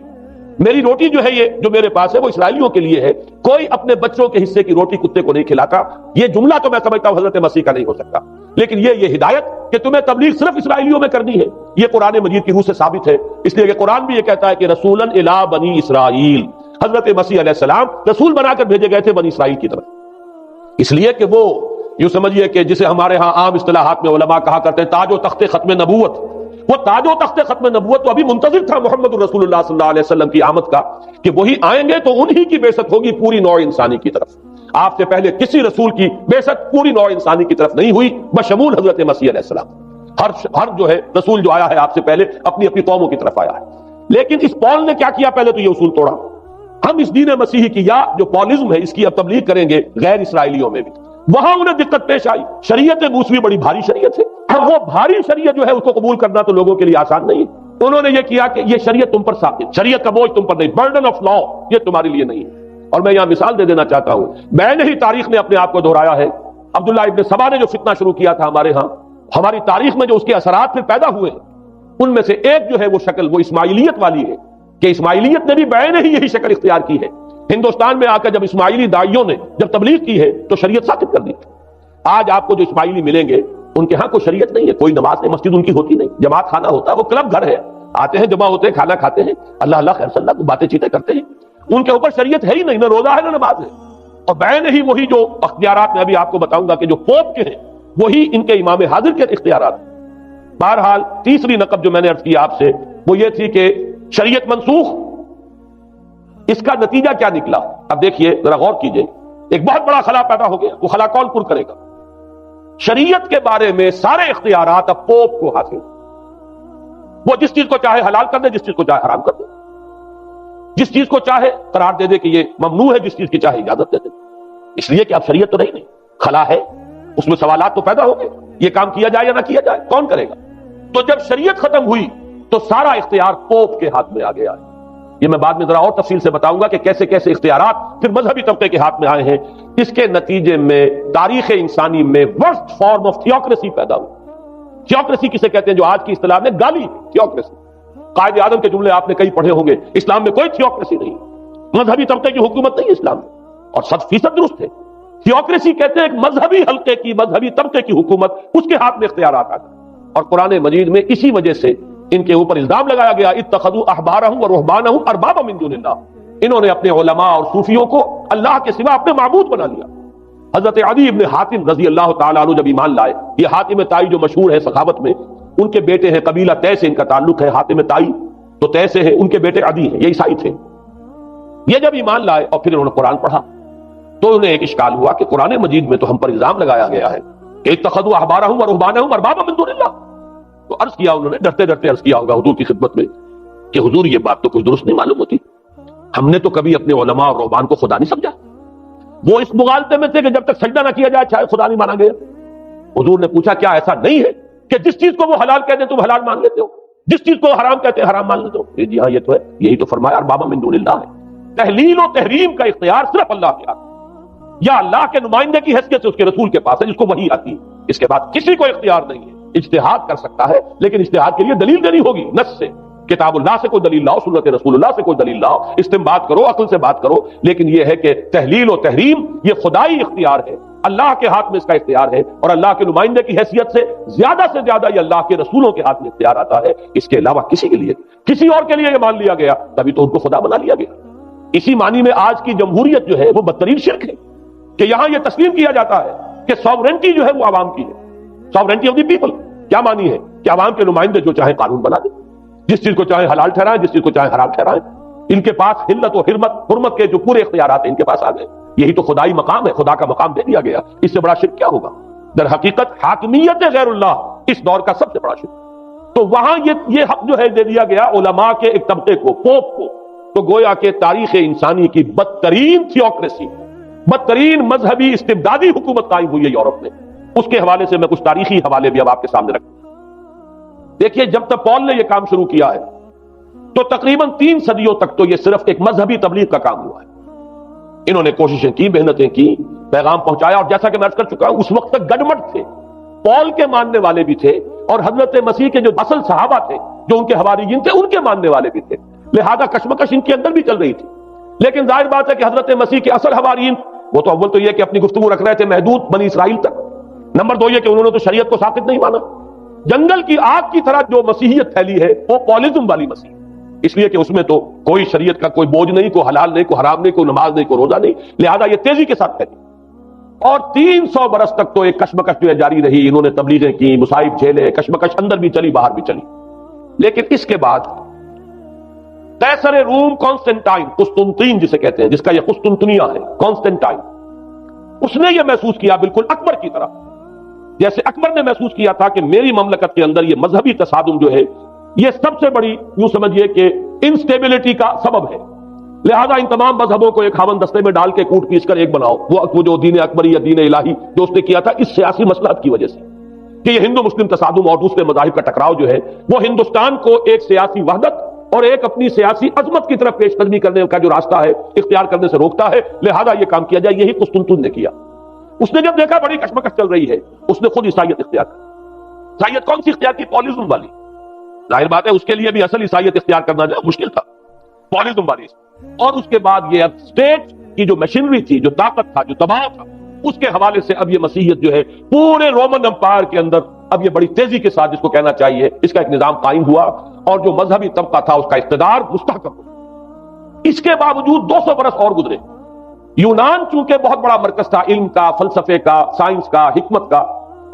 میری روٹی جو ہے یہ جو میرے پاس ہے وہ اسرائیلیوں کے لیے ہے، کوئی اپنے بچوں کے حصے کی روٹی کتے کو نہیں کھلاتا۔ یہ جملہ تو میں سمجھتا ہوں حضرت مسیح کا نہیں ہو سکتا، لیکن یہ ہدایت کہ تمہیں تبلیغ صرف اسرائیلیوں میں کرنی ہے، یہ قرآن مجید کی روح سے ثابت ہے۔ اس لیے کہ قرآن بھی یہ کہتا ہے کہ رسولاً الی بنی اسرائیل، حضرت مسیح علیہ السلام رسول بنا کر بھیجے گئے تھے بنی اسرائیل کی طرف۔ اس لیے کہ وہ یوں سمجھیے کہ جسے ہمارے ہاں عام اصطلاحات میں علماء کہا کرتے ہیں تاج و تخت ختم نبوت، وہ تاج و تخت ختم نبوت تو ابھی منتظر تھا محمد رسول اللہ صلی اللہ علیہ وسلم کی آمد کا، کہ وہی آئیں گے تو انہی کی بعثت ہوگی پوری نوع انسانی کی طرف۔ آپ سے پہلے کسی رسول کی بعثت پوری نوع انسانی کی طرف نہیں ہوئی بشمول حضرت مسیح علیہ السلام۔ ہر جو ہے رسول جو آیا ہے آپ سے پہلے اپنی اپنی قوموں کی طرف آیا ہے، لیکن اس پال نے کیا کیا؟ پہلے تو یہ اصول توڑا، ہم اس دین مسیحی کی یا جو پالزم ہے اس کی اب تبلیغ کریں گے غیر اسرائیلیوں میں بھی۔ وہاں انہیں دقت پیش آئی، شریعت موسوی بڑی بھاری شریعت ہے، اب وہ بھاری شریعت جو ہے اس کو قبول کرنا تو لوگوں کے لیے آسان نہیں ہے۔ انہوں نے یہ کیا کہ یہ شریعت تم پر ثابت، شریعت کا بوجھ تم پر نہیں، برڈن آف لا یہ تمہارے لیے نہیں ہے۔ اور میں یہاں مثال دے دینا چاہتا ہوں، میں نے ہی تاریخ نے اپنے آپ کو دہرایا ہے۔ عبداللہ ابن سبا نے جو فتنہ شروع کیا تھا ہمارے ہاں، ہماری تاریخ میں جو اس کے اثرات پھر پیدا ہوئے ان میں سے ایک جو ہے وہ شکل وہ اسماعیلیت والی ہے، کہ اسماعیلیت نے بھی بعین ہی یہی شکل اختیار کی ہے۔ ہندوستان میں آ کر جب اسماعیلی داعیوں نے جب تبلیغ کی ہے تو شریعت ساقط کر دی۔ آج آپ کو جو اسماعیلی ملیں گے ان کے ہاں کوئی شریعت نہیں ہے، کوئی نماز نہیں، مسجد ان کی ہوتی نہیں، جماعت خانہ ہوتا ہے، وہ کلب گھر ہے، آتے ہیں جمع ہوتے ہیں، کھانا کھاتے ہیں، اللہ اللہ خیر صلی اللہ کو باتیں چیتیں کرتے ہیں، ان کے اوپر شریعت ہے ہی نہیں، نہ روزہ ہے نہ نماز ہے۔ اور بعین ہی وہی جو اختیارات میں ابھی آپ کو بتاؤں گا کہ جو پوپ کے ہیں وہی ان کے امام حاضر کے اختیارات۔ بہرحال تیسری نقب جو میں نے عرض کی آپ سے وہ یہ تھی کہ شریعت منسوخ، اس کا نتیجہ کیا نکلا؟ اب دیکھیے ذرا غور کیجئے، ایک بہت بڑا خلا پیدا ہو گیا، وہ خلا کون پر کرے گا؟ شریعت کے بارے میں سارے اختیارات اب پوپ کو حاصل، وہ جس چیز کو چاہے حلال کر دے، جس چیز کو چاہے حرام کر دے، جس چیز کو چاہے قرار دے دے کہ یہ ممنوع ہے، جس چیز کی چاہے اجازت دے دے، اس لیے کہ اب شریعت تو رہی نہیں، خلا ہے، اس میں سوالات تو پیدا ہو گئے، یہ کام کیا جائے یا نہ کیا جائے، کون کرے گا؟ تو جب شریعت ختم ہوئی تو سارا اختیار پوپ کے ہاتھ میں آ گیا ہے۔ یہ میں بعد میں ذرا اور تفصیل سے بتاؤں گا کہ کیسے کیسے اختیارات پھر مذہبی طبقے کے ہاتھ میں آئے ہیں۔ اس کے نتیجے میں تاریخ انسانی میں ورسٹ فارم آف تھیوکریسی پیدا ہوئی۔ تھیوکریسی کسے کہتے ہیں؟ جو آج کی اصطلاح میں گالی تھیوکریسی، قائد اعظم کے جملے آپ نے کئی پڑھے ہوں گے، اسلام میں کوئی تھیوکریسی نہیں، مذہبی طبقے کی حکومت نہیں ہے اسلام میں، اور 100% درست ہے۔ تھیوکریسی کہتے ہیں ایک مذہبی حلقے کی، مذہبی طبقے کی حکومت، اس کے ہاتھ میں اختیارات آ گئے، اور قرآن مجید میں اسی وجہ سے ان کے اوپر الزام لگایا گیا اتخذوا احبارهم ورهبانهم اربابا من دون اللہ، انہوں نے اپنے علماء اور صوفیوں کو اللہ کے سوا اپنے معبود بنا لیا۔ حضرت عدی ابن حاتم رضی اللہ تعالیٰ عنہ جب ایمان لائے، یہ حاتم طائی جو مشہور ہے سخاوت میں، ان کے بیٹے ہیں، قبیلہ طے سے ان کا تعلق ہے، حاتم طائی تو طے سے ہے، ان کے بیٹے عدی ہیں، یہ عیسائی تھے۔ یہ جب ایمان لائے اور پھر انہوں نے قرآن پڑھا تو انہیں ایک اشکال ہوا کہ قرآن مجید میں تو ہم پر الزام لگایا گیا ہے کہ اتخذوا احبارهم ورهبانهم اربابا من دون اللہ، تو عرض کیا انہوں نے، ڈرتے ڈرتے عرض کیا ہوگا حضور کی خدمت میں کہ حضور یہ بات تو کچھ درست نہیں معلوم ہوتی، ہم نے تو کبھی اپنے علماء اور رہبان کو خدا نہیں سمجھا۔ وہ اس مغالطے میں تھے کہ جب تک سجدہ نہ کیا جائے چاہے خدا نہیں مانا گیا۔ حضور نے پوچھا کیا ایسا نہیں ہے کہ جس چیز کو وہ حلال کہتے تم حلال مان لیتے ہو، جس چیز کو حرام کہتے حرام مان لیتے ہو؟ جی ہاں یہ تو ہے، یہی تو فرمایا اربابا من دون اللہ ہے۔ تحلیل و تحریم کا اختیار صرف اللہ کے ہاتھ یا اللہ کے نمائندے کی حیثیت سے اس کے رسول کے پاس ہے جس کو وحی آتی ہے، اس کے بعد کسی کو اختیار نہیں ہے۔ اجتہاد کر سکتا ہے لیکن اجتہاد کے لیے دلیل دینی ہوگی، نص سے، کتاب اللہ سے کوئی دلیل لاؤ، سنت رسول اللہ سے کوئی دلیل لاؤ، استنباط کرو، عقل سے بات کرو، لیکن یہ ہے کہ تحلیل و تحریم یہ خدائی اختیار ہے، اللہ کے ہاتھ میں اس کا اختیار ہے، اور اللہ کے نمائندے کی حیثیت سے زیادہ یہ اللہ کے رسولوں کے ہاتھ میں اختیار آتا ہے، اس کے علاوہ کسی کے لیے، کسی اور کے لیے یہ مان لیا گیا تبھی تو ان کو خدا بنا لیا گیا۔ اسی معنی میں آج کی جمہوریت جو ہے وہ بدترین شرک ہے کہ یہاں یہ تسلیم کیا جاتا ہے کہ ساورنٹی جو ہے وہ عوام کی ہے، ساورنٹی آف دی پیپل۔ کیا معنی ہے کہ عوام کے نمائندے جو چاہیں قانون بنا دیں، جس چیز کو چاہیں حلال ٹھہرائیں، جس چیز کو چاہیں حرام ٹھہرائیں. ان کے پاس حلت و حرمت کے جو پورے اختیارات ہیں ان کے پاس آ گئے. یہی تو خدائی مقام ہے، خدا کا مقام دے دیا گیا. اس سے بڑا شرک کیا ہوگا؟ در حقیقت حاکمیت غیر اللہ اس دور کا سب سے بڑا شرک. تو وہاں یہ حق جو ہے دے دیا گیا علماء کے ایک طبقے کو، پوپ کو. تو گویا کہ تاریخ انسانی کی بدترین تھیوکریسی، بدترین مذہبی استبدادی حکومت قائم ہوئی ہے یورپ میں. اس کے حوالے سے میں کچھ تاریخی حوالے بھی اب آپ کے سامنے رکھتا ہوں. دیکھیے، جب تک پال نے یہ کام شروع کیا ہے تو تقریباً 3 صدیوں تک تو یہ صرف ایک مذہبی تبلیغ کا کام ہوا ہے. انہوں نے کوششیں کی، محنتیں کی، پیغام پہنچایا. اور جیسا کہ میں عرض کر چکا ہوں، اس وقت تک گڈمٹ تھے. پال کے ماننے والے بھی تھے اور حضرت مسیح کے جو اصل صحابہ تھے، جو ان کے حواریین تھے، ان کے ماننے والے بھی تھے. لہذا کشمکش ان کے اندر بھی چل رہی تھی. لیکن ظاہر بات ہے کہ حضرت مسیح کے اصل حواریین، وہ تو اول تو یہ کہ اپنی گفتگو رکھ رہے تھے محدود بنی اسرائیل تک. نمبر 2 یہ کہ انہوں نے تو شریعت کو ساقط نہیں مانا. جنگل کی آگ کی طرح جو مسیحیت پھیلی ہے وہ پالزم والی مسیح، اس لیے کہ اس میں تو کوئی شریعت کا کوئی بوجھ نہیں، کوئی حلال نہیں، کوئی حرام نہیں، کوئی نماز نہیں، کوئی روزہ نہیں. لہذا یہ تیزی کے ساتھ پھیلی اور 300 برس تک تو ایک کشمکش جو ہے جاری رہی. انہوں نے تبلیغیں کی، مصائب جھیلے، کشمکش اندر بھی چلی باہر بھی چلی. لیکن اس کے بعد قیصر روم کانسٹنٹائن، قسطنطین جسے کہتے ہیں، جس کا یہ قسطنطنیہ ہے، کانسٹنٹائن، اس نے یہ محسوس کیا بالکل اکبر کی طرح، جیسے اکبر نے محسوس کیا تھا کہ میری مملکت کے اندر یہ مذہبی تصادم جو ہے یہ سب سے بڑی، یوں سمجھیے کہ انسٹیبلٹی کا سبب ہے. لہذا ان تمام مذہبوں کو ایک ہاون دستے میں ڈال کے کوٹ پیس کر ایک بناؤ. وہ جو دین اکبری یا دین الہی جو اس نے کیا تھا اس سیاسی مصلحت کی وجہ سے کہ یہ ہندو مسلم تصادم اور دوسرے مذاہب کا ٹکراؤ جو ہے وہ ہندوستان کو ایک سیاسی وحدت اور ایک اپنی سیاسی عظمت کی طرف پیش قدمی کرنے کا جو راستہ ہے اختیار کرنے سے روکتا ہے. لہذا یہ کام کیا جائے. یہی قسطنطین نے کیا. اس نے جب دیکھا بڑی کشمکش چل رہی ہے، اس نے خود عیسائیت اختیار کی. عیسائیت کون سی اختیار کی؟ پالیزم والی. ظاہر بات ہے اس کے لیے بھی اصل عیسائیت اختیار کرنا جو مشکل تھا، پالیزم والی. اور اس کے بعد یہ اب اسٹیٹ کی جو مشینری تھی، جو طاقت تھا، جو دباؤ تھا، اس کے حوالے سے اب یہ مسیحیت جو ہے پورے رومن امپائر کے اندر اب یہ بڑی تیزی کے ساتھ، جس کو کہنا چاہیے، اس کا ایک نظام قائم ہوا اور جو مذہبی طبقہ تھا اس کا اقتدار مستحکم ہوا. اس کے باوجود 200 برس اور گزرے. یونان چونکہ بہت بڑا مرکز تھا علم کا، فلسفے کا، سائنس کا، حکمت کا.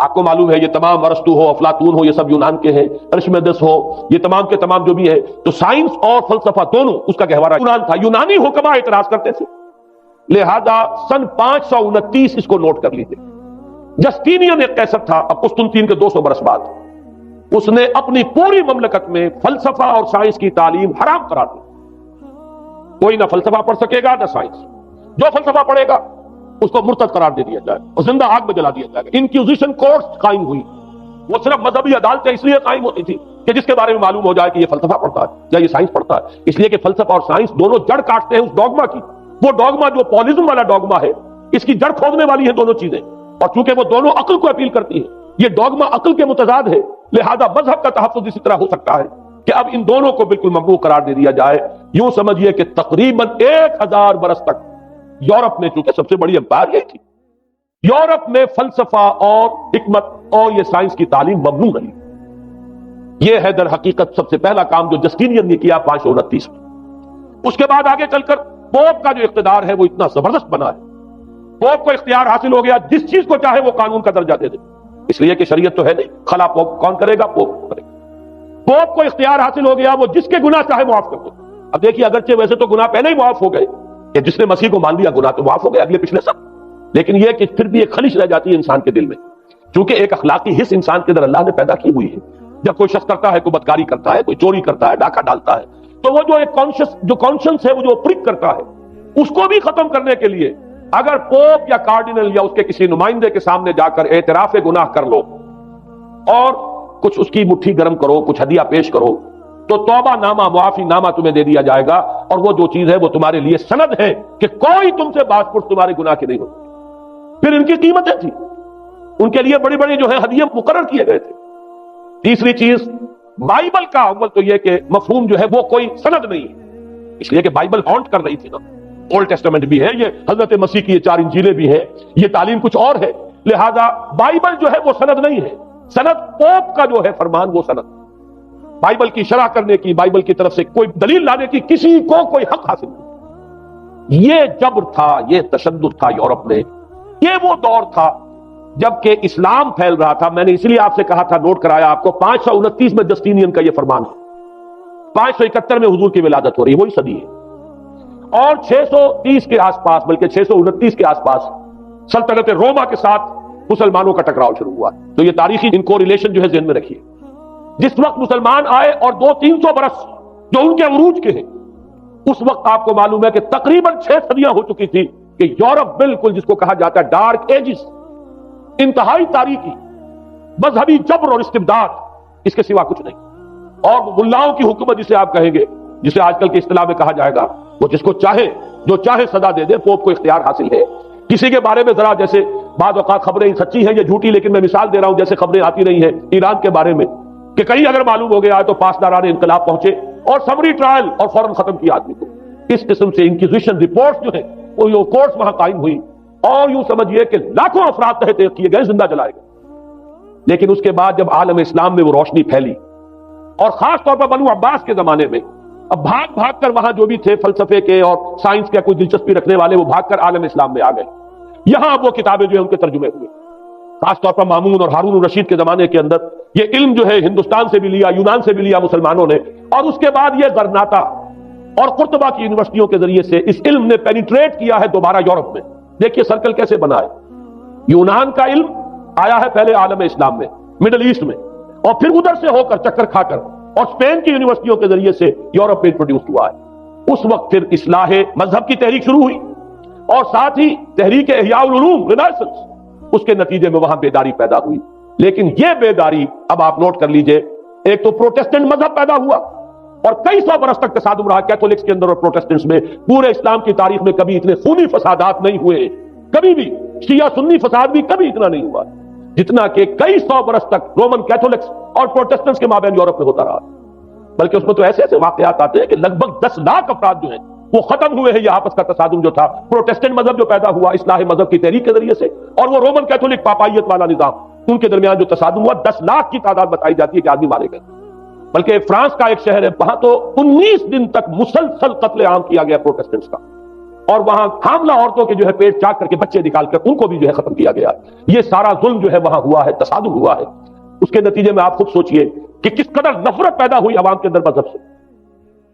آپ کو معلوم ہے یہ تمام ارسطو ہو، افلاطون ہو، یہ سب یونان کے ہیں. ارشمیدس ہو، یہ تمام کے تمام جو بھی ہے، تو سائنس اور فلسفہ دونوں اس کا گہوارہ یونان تھا. یونانی حکما اعتراض کرتے تھے. لہذا سن 529 اس کو نوٹ کر لیجیے. جسٹینین ایک قیصر تھا، اب قسطنطین کے 200 برس بعد اس نے اپنی پوری مملکت میں فلسفہ اور سائنس کی تعلیم حرام قرار دی. کوئی نہ فلسفہ پڑھ سکے گا نہ سائنس. جو فلسفہ پڑھے گا اس کو مرتد قرار دے دیا جائے اور زندہ آگ میں جلا دیا جائے گا. انکوزیشن کورٹس قائم ہوئی. وہ صرف مذہبی عدالتیں اس لیے قائم ہوتی تھی کہ جس کے بارے میں معلوم ہو جائے کہ یہ فلسفہ پڑھتا ہے یا یہ سائنس پڑھتا ہے. اس لیے کہ فلسفہ اور سائنس دونوں جڑ کاٹتے ہیں اس ڈوگما کی. وہ ڈوگما جو پالیزم والا ڈوگما ہے، اس کی جڑ کھودنے والی ہیں دونوں چیزیں. اور چونکہ وہ دونوں عقل کو اپیل کرتی ہیں، یہ ڈوگما عقل کے متضاد ہے. لہذا مذہب کا تحفظ اسی طرح ہو سکتا ہے کہ اب ان دونوں کو بالکل ممنوع قرار دے دیا جائے. یوں سمجھیے کہ تقریباً 1000 برس تک یورپ میں، چونکہ سب سے بڑی امپائر یہی تھی، یورپ میں فلسفہ اور حکمت اور یہ سائنس کی تعلیم ممنوع رہی. یہ ہے در حقیقت سب سے پہلا کام جو جسٹینین نے کیا 529 میں. اس کے بعد آگے چل کر پوپ کا جو اقتدار ہے وہ اتنا زبردست بنا ہے. پوپ کو اختیار حاصل ہو گیا جس چیز کو چاہے وہ قانون کا درجہ دے دے. اس لیے کہ شریعت تو ہے نہیں، خلا پوپ کون کرے گا؟ پوپ کرے گا. پوپ کو اختیار حاصل ہو گیا، وہ جس کے گناہ چاہے معاف کر دو. اب دیکھیے، اگرچہ ویسے تو گناہ پہلے ہی معاف ہو گئے کہ جس نے مسیح کو مان لیا گناہ تو معاف ہو گئے اگلے پچھلے سب. لیکن یہ کہ پھر بھی ایک خلش رہ جاتی ہے انسان کے دل میں، چونکہ ایک اخلاقی حص انسان کے اندر اللہ نے پیدا کی ہوئی ہے. جب کوئی شخص کرتا ہے، کوئی بدکاری کرتا ہے، کوئی چوری کرتا ہے، ڈاکہ ڈالتا ہے، تو وہ جو ایک کانشنس ہے، وہ جو پرک کرتا ہے، اس کو بھی ختم کرنے کے لیے اگر پوپ یا کارڈینل یا اس کے کسی نمائندے کے سامنے جا کر اعتراف گناہ کر لو اور کچھ اس کی مٹھی گرم کرو، کچھ ہدیہ پیش کرو، تو توبہ نامہ، معافی نامہ تمہیں دے دیا جائے گا. اور وہ جو چیز ہے وہ تمہارے لیے سند ہے کہ کوئی تم سے باز پرس تمہارے گناہ کی نہیں ہوتی. پھر ان کی قیمتیں تھیں، ان کے لیے بڑی بڑی جو ہے ہدیے مقرر کیے گئے تھے. تیسری چیز، بائبل کا اول تو یہ کہ مفہوم جو ہے وہ کوئی سند نہیں ہے، اس لیے کہ بائبل ہانٹ کر رہی تھی نا. اولڈ ٹیسٹمنٹ بھی ہے، یہ حضرت مسیح کی یہ 4 انجیلیں بھی ہیں، یہ تعلیم کچھ اور ہے. لہذا بائبل جو ہے وہ سند نہیں ہے. سند پوپ کا جو ہے فرمان، وہ سند. بائبل کی شرح کرنے کی، بائبل کی طرف سے کوئی دلیل لانے کی کسی کو کوئی حق حاصل نہیں. یہ جبر تھا، یہ تشدد تھا یورپ میں. یہ وہ دور تھا جبکہ اسلام پھیل رہا تھا، میں نے اس لیے آپ سے کہا تھا، نوٹ کرایا آپ کو، 529 میں جسٹینین کا یہ فرمان ہے، 571 میں حضور کی ولادت ہو رہی ہے، وہی صدی ہے، اور 630 کے آس پاس، بلکہ 629 کے آس پاس سلطنت روما کے ساتھ مسلمانوں کا ٹکراؤ شروع ہوا۔ تو یہ تاریخی ان کو ریلیشن جو ہے ذہن میں رکھیے۔ جس وقت مسلمان آئے اور 200-300 برس جو ان کے عروج کے ہیں، اس وقت آپ کو معلوم ہے کہ تقریباً 6 صدیاں ہو چکی تھی کہ یورپ بالکل جس کو کہا جاتا ہے ڈارک ایجز، انتہائی تاریخی، مذہبی جبر اور استبداد، اس کے سوا کچھ نہیں، اور ملاؤں کی حکومت جسے آپ کہیں گے، جسے آج کل کے اصطلاح میں کہا جائے گا، وہ جس کو چاہے جو چاہے سزا دے دے، پوپ کو اختیار حاصل ہے۔ کسی کے بارے میں ذرا جیسے بعض اوقات خبریں سچی ہیں یا جھوٹی، لیکن میں مثال دے رہا ہوں، جیسے خبریں آتی رہی ہیں ایران کے بارے میں کہ کہیں اگر معلوم ہو گیا تو پاسداران انقلاب پہنچے اور سمری ٹرائل اور فوراً ختم کیا آدمی کو۔ اس قسم سے انکوزیشن رپورٹس جو ہیں وہ کورٹس وہاں قائم ہوئی، اور یوں سمجھیے کہ لاکھوں افراد تحت کیے گئے، زندہ جلائے گئے۔ لیکن اس کے بعد جب عالم اسلام میں وہ روشنی پھیلی، اور خاص طور پر بنو عباس کے زمانے میں، اب بھاگ بھاگ کر وہاں جو بھی تھے فلسفے کے اور سائنس کے کوئی دلچسپی رکھنے والے، وہ بھاگ کر عالم اسلام میں آ گئے۔ یہاں اب وہ کتابیں جو ہیں ان کے ترجمے ہوئے، خاص طور پر مامون اور ہارون الرشید کے زمانے کے اندر یہ علم جو ہے ہندوستان سے بھی لیا، یونان سے بھی لیا مسلمانوں نے، اور اس کے بعد یہ غرناطہ اور قرطبہ کی یونیورسٹیوں کے ذریعے سے اس علم نے پینیٹریٹ کیا ہے دوبارہ یورپ میں۔ دیکھیے سرکل کیسے بنا ہے، یونان کا علم آیا ہے پہلے عالم اسلام میں، مڈل ایسٹ میں، اور پھر ادھر سے ہو کر چکر کھا کر اور اسپین کی یونیورسٹیوں کے ذریعے سے یورپ میں انٹروڈیوس ہوا ہے۔ اس وقت پھر اصلاح مذہب کی تحریک شروع ہوئی، اور ساتھ ہی تحریک احیاء العلوم رینیسنس، اس کے نتیجے میں وہاں بیداری پیدا ہوئی۔ لیکن یہ بیداری اب آپ نوٹ کر لیجئے، ایک تو پروٹیسٹنٹ مذہب پیدا ہوا، اور کئی سو برس تک تصادم رہا کیتھولکس کے اندر اور پروٹیسٹنٹس میں۔ پورے اسلام کی تاریخ میں کبھی اتنے خونی فسادات نہیں ہوئے، کبھی بھی شیعہ سنی فساد بھی کبھی اتنا نہیں ہوا جتنا کہ کئی سو برس تک رومن کیتھولکس اور پروٹیسٹنٹس کے مابین یورپ میں ہوتا رہا۔ بلکہ اس میں تو ایسے ایسے واقعات آتے ہیں کہ لگ بھگ 10 لاکھ افراد جو ہیں وہ ختم ہوئے ہیں۔ یہ آپس کا تصادم جو تھا، پروٹیسٹنٹ مذہب جو پیدا ہوا اصلاح مذہب کی تحریک کے ذریعے سے، اور وہ رومن کیتھولک پاپائیت والا نظام، ان کے درمیان جو تصادم ہوا، 10 لاکھ کی تعداد بتائی جاتی ہے کہ آدمی مارے گئے۔ بلکہ فرانس کا ایک شہر ہے، وہاں تو 19 دن تک مسلسل قتل عام کیا گیا پروٹیسٹنٹس کا، اور وہاں حاملہ عورتوں کے جو ہے پیٹ چاک کر کے بچے نکال کر ان کو بھی جو ہے ختم کیا گیا۔ یہ سارا ظلم جو ہے وہاں ہوا ہے، تصادم ہوا ہے۔ اس کے نتیجے میں آپ خود سوچئے کہ کس قدر نفرت پیدا ہوئی عوام کے اندر مذہب سے۔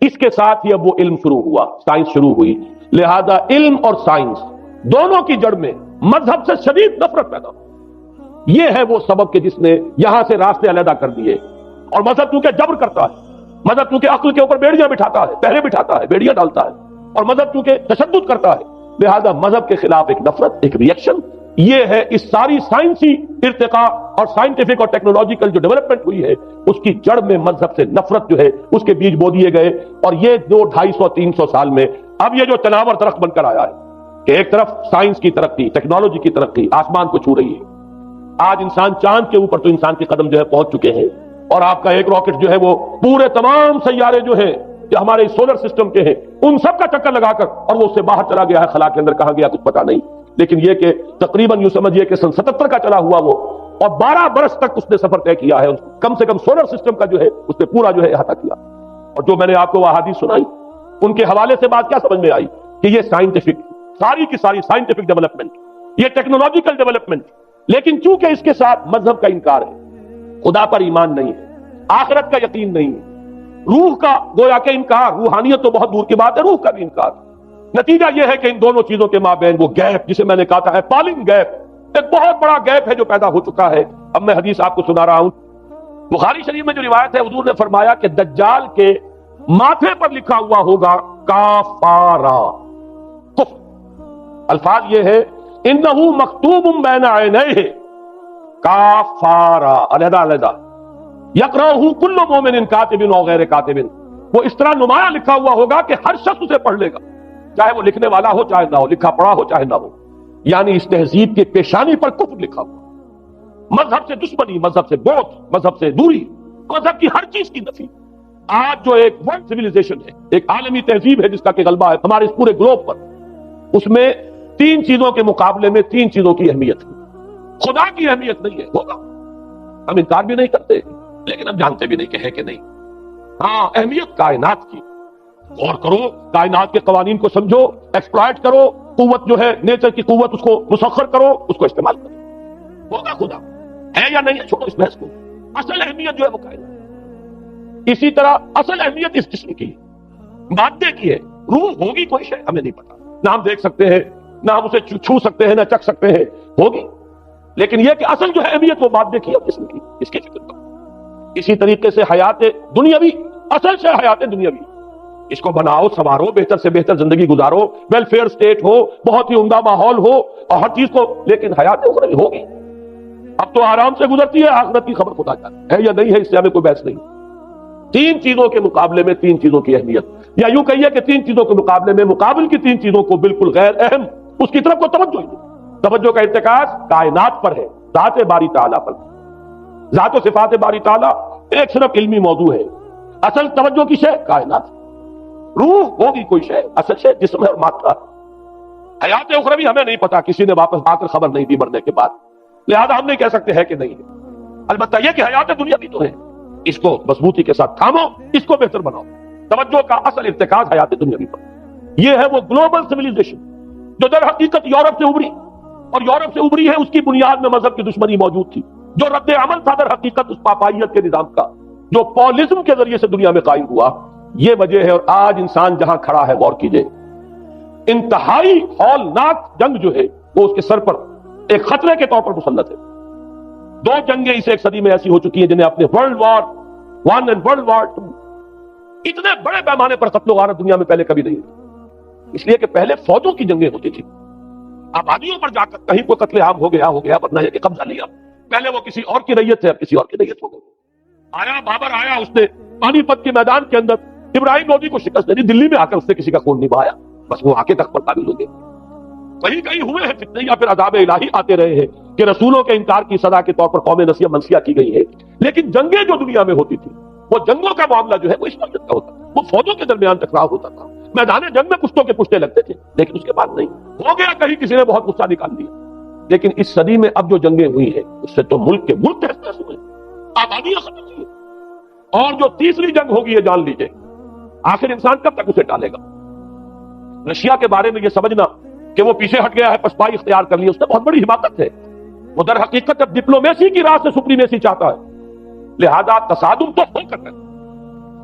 اس کے ساتھ ہی اب وہ علم شروع ہوا، سائنس شروع ہوئی، لہذا علم اور سائنس دونوں کی جڑ میں مذہب سے شدید نفرت پیدا ہوئی۔ یہ ہے وہ سبب کہ جس نے یہاں سے راستے علیحدہ کر دیے۔ اور مذہب کیونکہ جبر کرتا ہے، مذہب کیونکہ عقل کے اوپر بیڑیاں بٹھاتا ہے، پہرے بٹھاتا ہے، بیڑیاں ڈالتا ہے، اور مذہب کیونکہ تشدد کرتا ہے، لہذا مذہب کے خلاف ایک نفرت، ایک ریئیکشن، یہ ہے اس ساری سائنسی ارتقاء اور سائنٹیفک اور ٹیکنالوجیکل جو ڈیولپمنٹ ہوئی ہے، اس کی جڑ میں مذہب سے نفرت جو ہے اس کے بیج بو دیے گئے۔ اور یہ 200-250-300 سال میں اب یہ جو تناور درخت بن کر آیا ہے کہ ایک طرف سائنس کی ترقی، ٹیکنالوجی کی ترقی آسمان کو چھو رہی ہے۔ آج انسان چاند کے اوپر تو انسان کے قدم جو ہے پہنچ چکے ہیں، اور آپ کا ایک راکٹ جو ہے وہ پورے تمام سیارے جو ہیں کہ ہمارے سولر سسٹم کے ہیں ان سب کا چکر لگا کر اور وہ اس سے باہر چلا گیا ہے، خلا کے اندر کہاں گیا کچھ پتا نہیں۔ لیکن یہ کہ تقریباً یوں سمجھیے کہ 77 کا چلا ہوا وہ، اور 12 برس تک اس نے سفر طے کیا ہے، کم سے کم سولر سسٹم کا جو ہے اس نے پورا جو ہے احاطہ کیا۔ اور جو میں نے آپ کو وہ احادیث سنائی، ان کے حوالے سے بات کیا سمجھ میں آئی کہ یہ سائنٹیفک، ساری کی ساری سائنٹیفک ڈیولپمنٹ، یہ ٹیکنالوجیکل ڈیولپمنٹ، لیکن چونکہ اس کے ساتھ مذہب کا انکار ہے، خدا پر ایمان نہیں ہے، آخرت کا یقین نہیں ہے، روح کا گویا کہ انکار، روحانیت تو بہت دور کی بات ہے، روح کا بھی انکار۔ نتیجہ یہ ہے کہ ان دونوں چیزوں کے مابین وہ گیپ جسے میں نے کہا تھا ایپالنگ گیپ، ایک بہت بڑا گیپ ہے جو پیدا ہو چکا ہے۔ اب میں حدیث آپ کو سنا رہا ہوں، بخاری شریف میں جو روایت ہے، حضور نے فرمایا کہ دجال کے ماتھے پر لکھا ہوا ہوگا کافارا، کفر۔ الفاظ یہ ہے انہو مکتوب بین عینیہ کافارا، علیحدہ علیحدہ، یقرأہ کل مومن کاتب و غیر کاتب، وہ اس طرح نمایاں لکھا ہوا ہوگا کہ ہر شخص اسے پڑھ لے گا، چاہے وہ لکھنے والا ہو چاہے نہ ہو، لکھا پڑھا ہو چاہے نہ ہو۔ یعنی اس تہذیب کے پیشانی پر کفر لکھا ہوا، مذہب سے دشمنی، مذہب سے بغض، مذہب سے دوری، مذہب کی ہر چیز کی نفی۔ آج جو ایک ورلڈ سویلائزیشن ہے، ایک عالمی تہذیب ہے جس کا کہ غلبہ ہے ہمارے اس پورے گلوب پر، اس میں 3 چیزوں کے مقابلے میں 3 چیزوں کی اہمیت ہے۔ خدا کی اہمیت نہیں ہے، ہوگا، ہم انکار بھی نہیں کرتے، لیکن ہم جانتے بھی نہیں کہ ہے کہ نہیں۔ ہاں، اہمیت کائنات کی، غور کرو، کائنات کے قوانین کو سمجھو، ایکسپلائٹ کرو، قوت جو ہے نیچر کی قوت اس کو مسخر کرو، اس کو استعمال کرو۔ ہوگا خدا ہے یا نہیں ہے، چھوڑو اس بحث کو، اصل اہمیت جو ہے وہ کائنات۔ اسی طرح اصل اہمیت اس جسم کی مادے کی ہے، روح ہوگی کوئی شے ہمیں نہیں پتا، نہ ہم دیکھ سکتے ہیں، نہ ہم اسے چھو سکتے ہیں، نہ چکھ سکتے ہیں، ہوگی، لیکن یہ کہ اصل جو ہے اہمیت وہ مادے کی ہے جسم کی، اس کی فکر کرو۔ اسی طریقے سے حیات دنیاوی، اصل سے حیات دنیاوی، اس کو بناؤ سنوارو، بہتر سے بہتر زندگی گزارو، ویلفیئر سٹیٹ ہو، بہت ہی عمدہ ماحول ہو اور ہر چیز کو، لیکن حیات اخروی ہوگی، اب تو آرام سے گزرتی ہے، آخرت کی خبر خدا جانتا ہے یا نہیں ہے، اس سے ہمیں کوئی بحث نہیں۔ تین چیزوں کے مقابلے میں تین چیزوں کی اہمیت، یا یوں کہیے کہ تین چیزوں کے مقابلے میں مقابل کی تین چیزوں کو بالکل غیر اہم، اس کی طرف کو توجہ ہی نہیں۔ توجہ کا ارتکاز کائنات پر ہے، ذات باری تعالیٰ پر، ذات و صفات باری تعالیٰ ایک صرف علمی موضوع ہے، اصل توجہ کی شے کائنات، روح ہوگی کوئی شے، اصل شے جسم ہے اور مادہ۔ حیات اخروی ہمیں نہیں پتا، کسی نے واپس آ کر خبر نہیں دی مرنے کے بعد، لہذا ہم نہیں کہہ سکتے ہے کہ نہیں ہے۔ البتہ یہ کہ حیات دنیا بھی تو ہے، اس کو مضبوطی کے ساتھ تھامو، اس کو بہتر بناؤ۔ توجہ کا اصل ارتکاز حیات دنیاوی پر، یہ ہے وہ گلوبل سویلائزیشن جو در حقیقت یورپ سے ابری، اور یورپ سے ابری ہے، اس کی بنیاد میں مذہب کی دشمنی موجود تھی، جو رد عمل تھا در حقیقت اس پاپائیت کے نظام کا جو پولزم کے ذریعے سے دنیا میں قائم ہوا، یہ وجہ ہے۔ اور آج انسان جہاں کھڑا ہے غور کیجئے، انتہائی ہولناک جنگ جو ہے وہ اس کے سر پر ایک خطرے کے طور پر مسلط ہے۔ دو جنگیں اس ایک صدی میں ایسی ہو چکی ہیں جنہیں اپنے ورلڈ وار 1 اور ورلڈ وار 2 اتنے بڑے پیمانے پر قتل و غارت دنیا میں پہلے کبھی نہیں ہوئی، اس لیے کہ پہلے فوجوں کی جنگیں ہوتی تھی، آبادیوں پر جا کر کہیں کوئی قتل عام ہو گیا، ورنہ یہ کہ قبضہ لیا، پہلے وہ کسی اور کی ریت ہے، اب کسی اور کی ریت ہو گئی۔ آیا بابر آیا، اس نے پانی پت کے میدان کے اندر ابراہیم لودھی کو شکست دے دی، دلی میں آ کر اس نے کسی کا خون نہیں بہایا، بس وہ آ کے تخت پر قابل ہو گئے۔ کہیں ہوئے ہیں فتنے یا پھر عذاب الہی آتے رہے ہیں کہ رسولوں کے انکار کی سزا کے طور پر قوم نسیہ منسیہ کی گئی ہے، لیکن جنگیں جو دنیا میں ہوتی تھی، وہ جنگوں کا معاملہ جو ہے وہ اس وقت کا ہوتا تھا، وہ فوجوں کے درمیان ٹکراؤ ہوتا تھا، میدان جنگ میں کشتوں کے پشتے لگتے تھے، لیکن اس کے بعد نہیں ہو گیا، کہیں کسی نے بہت غصہ نکال دیا۔ لیکن اس صدی میں اب جو جنگیں ہوئی ہیں اس سے تو ملک کے ملک تہس نہس ہوئے، آبادیاں ختم ہوئی، اور جو تیسری جنگ ہوگی یہ جان لیجئے، آخر انسان کب تک اسے ٹالے گا؟ رشیا کے بارے میں یہ سمجھنا کہ وہ پیچھے ہٹ گیا ہے، پسپائی اختیار کر لی، اس نے بہت بڑی حماقت ہے، وہ در حقیقت اب ڈپلومیسی کی راہ سے سپریمیسی چاہتا ہے، لہذا تصادم تو ہو کر ہے۔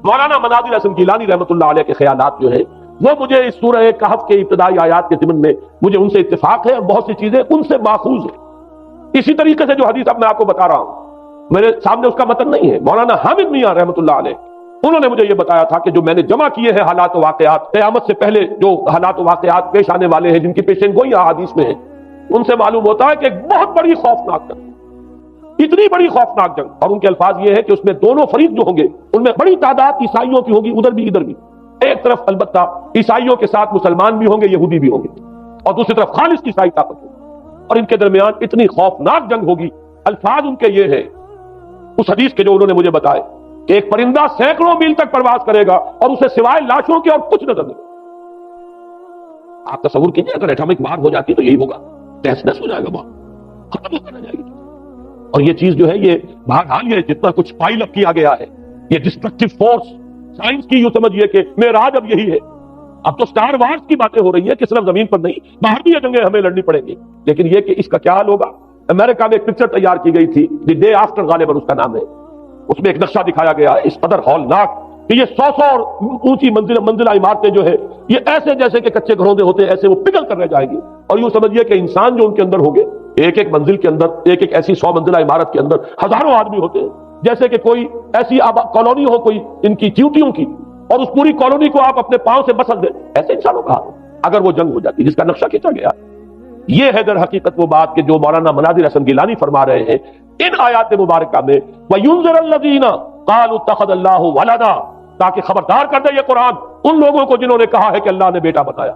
مولانا مناظر حسن گیلانی رحمۃ اللہ علیہ کے خیالات جو ہیں وہ مجھے اس سورہ کہف کے ابتدائی آیات کے ضمن میں مجھے ان سے اتفاق ہے، اور بہت سی چیزیں ان سے ماخوذ ہیں۔ اسی طریقے سے جو حدیث اب میں آپ کو بتا رہا ہوں، میرے سامنے اس کا متن نہیں ہے، مولانا حامد میاں رحمۃ اللہ علیہ انہوں نے مجھے یہ بتایا تھا کہ جو میں نے جمع کیے ہیں حالات و واقعات، قیامت سے پہلے جو حالات و واقعات پیش آنے والے ہیں، جن کی پیشین گوئی احادیث میں ہیں، ان سے معلوم ہوتا ہے کہ ایک بہت بڑی خوفناک جنگ، اتنی بڑی خوفناک جنگ، اور ان کے الفاظ یہ ہے کہ اس میں دونوں فریق جو ہوں گے ان میں بڑی تعداد عیسائیوں کی ہوگی، ادھر بھی ادھر بھی، ایک طرف البتہ عیسائیوں کے ساتھ مسلمان بھی ہوں گے، یہودی بھی ہوں گے، اور دوسری طرف خالص عیسائی طاقت ہوگی، اور ان کے درمیان اتنی خوفناک جنگ ہوگی۔ الفاظ ان کے یہ ہے اس حدیث کے جو انہوں نے مجھے بتائے کہ ایک پرندہ سینکڑوں میل تک پرواز کرے گا اور اسے سوائے لاشوں کے اور کچھ نظر نہیں۔ آپ تصور کیجئے اگر ایٹمک وار ہو جاتی تو یہی ہوگا، تہس نہس ہو جائے گا، وہاں ختم ہو کر رہ جائے گی۔ اور یہ چیز جو ہے یہ بہرحال یہ جتنا کچھ پائل اپ کیا گیا ہے، یہ ڈسٹرکٹیو فورس سائنس کی یوں سمجھیے کہ معراج اب یہی ہے۔ اب تو سٹار وارز کی باتیں ہو رہی ہے کہ صرف زمین پر نہیں، باہر بھی یہ جنگیں ہمیں لڑنی پڑیں گی، لیکن یہ کہ اس کا کیا حال ہوگا۔ امریکہ میں ایک پکچر تیار کی گئی تھی، دی ڈے آفٹر غالباً اس کا نام ہے، اس میں ایک نقشہ دکھایا گیا ہے اس قدر ہولناک کہ یہ 100 اور اونچی منزلہ عمارتیں جو ہے یہ ایسے جیسے کہ کچے گھروں ہوتے ہیں، ایسے وہ پگھل کر رہ جائیں گی، اور یوں سمجھیے کہ انسان جو ان کے اندر ہوگے، ایک ایک منزل کے اندر، ایک ایک ایسی 100 منزلہ عمارت کے اندر ہزاروں آدمی ہوتے ہیں، جیسے کہ کوئی ایسی کالونی ہو کوئی ان کی چیوٹیوں کی، اور اس پوری کالونی کو آپ اپنے پاؤں سے بسل دیں، ایسے انسانوں کا اگر وہ جنگ ہو جاتی جس کا نقشہ کھینچا گیا۔ یہ ہے در حقیقت وہ بات کہ جو مولانا مناظر حسن گیلانی فرما رہے ہیں ان آیات مبارکہ میں، وَيُنذِرَ الَّذِينَ قَالُوا اتَّخَذَ اللَّهُ وَلَدًا، تاکہ خبردار کر دے یہ قرآن ان لوگوں کو جنہوں نے کہا ہے کہ اللہ نے بیٹا بنایا،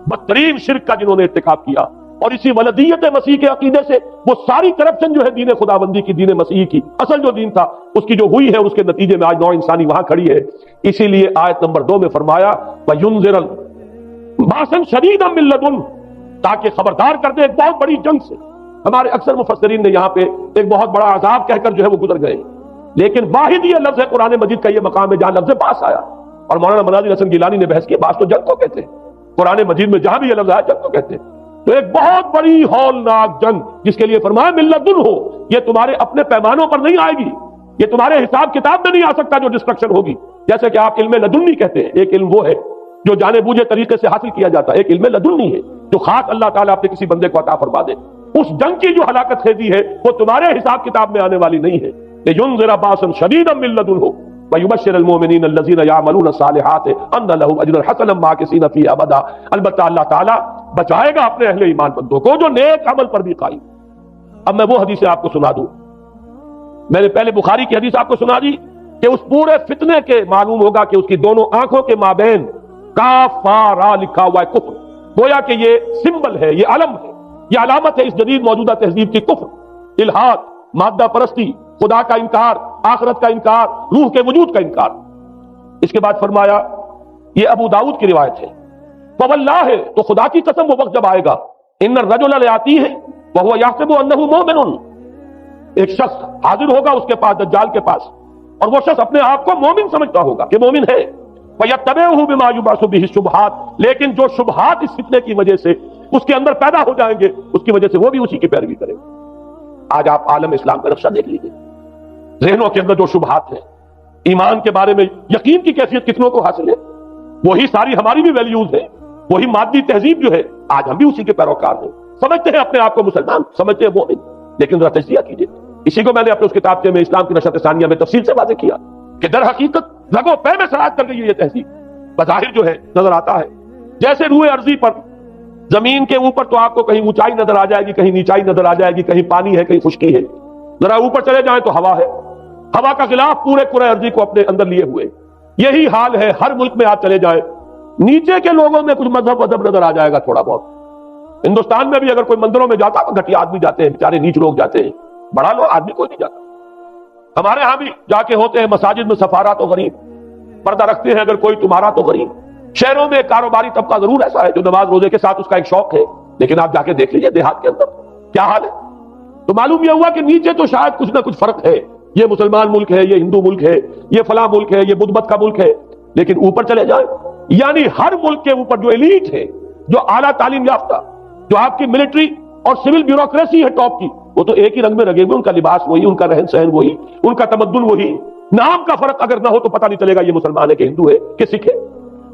بدترین شرک کا جنہوں نے ارتکاب کیا، اور اسی ولدیت مسیح کے عقیدے سے وہ ساری کرپشن جو ہے دین خداوندی کی، دین مسیح کی اصل جو دین تھا اس کی جو ہوئی ہے، اس کے نتیجے میں آج نوع انسانی وہاں کھڑی ہے۔ اسی لیے آیت نمبر 2 میں فرمایا وَيُنذِرَ بَأْسًا شَدِيدًا مِّن لَّدُنْهُ، تاکہ خبردار کر دے ایک بہت بڑی جنگ سے۔ ہمارے اکثر مفسرین نے یہاں پہ ایک بہت بڑا عذاب کہہ کر جو ہے وہ گزر گئے، لیکن واحد یہ لفظ ہے قرآن مجید کا یہ مقام ہے جہاں لفظ باس آیا، اور مولانا مناظر حسن گیلانی نے بحث کی، باس تو جنگ کو کہتے ہیں، قرآن مجید میں جہاں بھی یہ لفظ آیا جنگ کو کہتے ہیں۔ تو ایک بہت بڑی ہولناک جنگ جس کے لیے فرمایا ملتن ہو، یہ تمہارے اپنے پیمانوں پر نہیں آئے گی، یہ تمہارے حساب کتاب میں نہیں آ سکتا جو ڈسٹرکشن ہوگی. جیسے کہ آپ علم لدنی کہتے ہیں، ایک علم وہ ہے جو جانے بوجھے طریقے سے حاصل کیا جاتا ہے، ایک علم لدنی ہے جو خاص اللہ تعالیٰ اپنے کسی بندے کو عطا فرما دے. اس جنگ کی جو ہلاکت خیزی ہے وہ تمہارے حساب کتاب میں آنے والی نہیں ہے. لِيُنذِرَ بَأْسًا شَدِيدًا مِّن لَّدُنْهُ وَيُبَشِّرَ الْمُؤْمِنِينَ الَّذِينَ يَعْمَلُونَ الصَّالِحَاتِ أَنَّ لَهُمْ أَجْرًا حَسَنًا مَّاكِثِينَ فِيهِ أَبَدًا. البتہ اللہ تعالیٰ بچائے گا اپنے اہل ایمان بندوں کو جو نیک عمل پر بھی قائم. اب میں وہ حدیثیں آپ کو سنا دوں. میں نے پہلے بخاری کی حدیث آپ کو سنا دی کہ اس پورے فتنے کے معلوم ہوگا کہ اس کی دونوں آنکھوں کے مابین کافارا لکھا ہوا ہے، کفر. گویا کہ یہ سمبل ہے، یہ علم ہے، یہ علامت ہے اس جدید موجودہ تہذیب کی، کفر، الحاد، مادہ پرستی، خدا کا انکار، آخرت کا انکار، روح کے وجود کا انکار. اس کے بعد فرمایا، یہ ابو داؤد کی روایت ہے، فواللہ ہے تو خدا کی قسم وہ وقت جب آئے گا، ان الرجل لیاتی ہے وہو یحسب انہ مومن، ایک شخص حاضر ہوگا اس کے پاس، دجال کے پاس، اور وہ شخص اپنے آپ کو مومن سمجھتا ہوگا کہ مومن ہے. فَيَتَّبِعُهُ بِمَا يُبْعَثُ بِهِ الشُّبْهَاتِ، لیکن جو شبہات اس فتنے کی وجہ سے اس کے اندر پیدا ہو جائیں گے اس کی وجہ سے وہ بھی اسی کی پیروی کرے گا. آج آپ عالم اسلام کا نقشہ دیکھ لیجیے، ذہنوں کے اندر جو شبہات ہیں، ایمان کے بارے میں یقین کی کیفیت کتنوں کو حاصل ہے، وہی ساری ہماری بھی ویلیوز ہیں، وہی مادی تہذیب جو ہے آج ہم بھی اسی کے پیروکار ہیں. سمجھتے ہیں اپنے آپ کو مسلمان، سمجھتے ہیں مومن، لیکن ذرا تجزیہ کیجیے. اسی کو میں نے اپنے اس کتابچے میں اسلام کی نشرت ثانیہ میں تفصیل سے واضح کیا کہ در حقیقت رگوں پے میں سراج کر گئی ہے یہ تہذیب. بظاہر جو ہے نظر آتا ہے جیسے روئے ارضی پر، زمین کے اوپر تو آپ کو کہیں اونچائی نظر آ جائے گی، کہیں نیچائی نظر آ جائے گی، کہیں پانی ہے، کہیں خشکی ہے. ذرا اوپر چلے جائیں تو ہوا ہے، ہوا کا غلاف پورے کرۂ ارضی کو اپنے اندر لیے ہوئے. یہی حال ہے ہر ملک میں آپ چلے جائیں، نیچے کے لوگوں میں کچھ مذہب نظر آ جائے گا تھوڑا بہت. ہندوستان میں بھی اگر کوئی مندروں میں جاتا تو گھٹیا آدمی جاتے ہیں، بیچارے نیچ لوگ جاتے ہیں، بڑا لوگ آدمی کوئی نہیں جاتا. ہمارے ہاں بھی جا کے ہوتے ہیں مساجد میں سفارا تو غریب، پردہ رکھتے ہیں اگر کوئی تمہارا تو غریب. شہروں میں کاروباری طبقہ ضرور ایسا ہے جو نماز روزے کے ساتھ اس کا ایک شوق ہے، لیکن آپ جا کے دیکھ لیجیے دیہات کے اندر کیا حال ہے. تو معلوم یہ ہوا کہ نیچے تو شاید کچھ نہ کچھ فرق ہے، یہ مسلمان ملک ہے، یہ ہندو ملک ہے، یہ فلاں ملک ہے، یہ بدھ مت کا ملک ہے، لیکن اوپر چلے جائیں یعنی ہر ملک کے اوپر جو ایلیٹ ہے، جو اعلیٰ تعلیم یافتہ، جو آپ کی ملٹری اور سول بیوروکریسی ہے ٹاپ کی، وہ تو ایک ہی رنگ میں رگے ہوئے، ان کا لباس وہی، ان کا رہن سہن وہی، ان کا تمدن وہی. نام کا فرق اگر نہ ہو تو پتہ نہیں چلے گا یہ مسلمان ہے کہ ہندو ہے کہ سکھ ہے،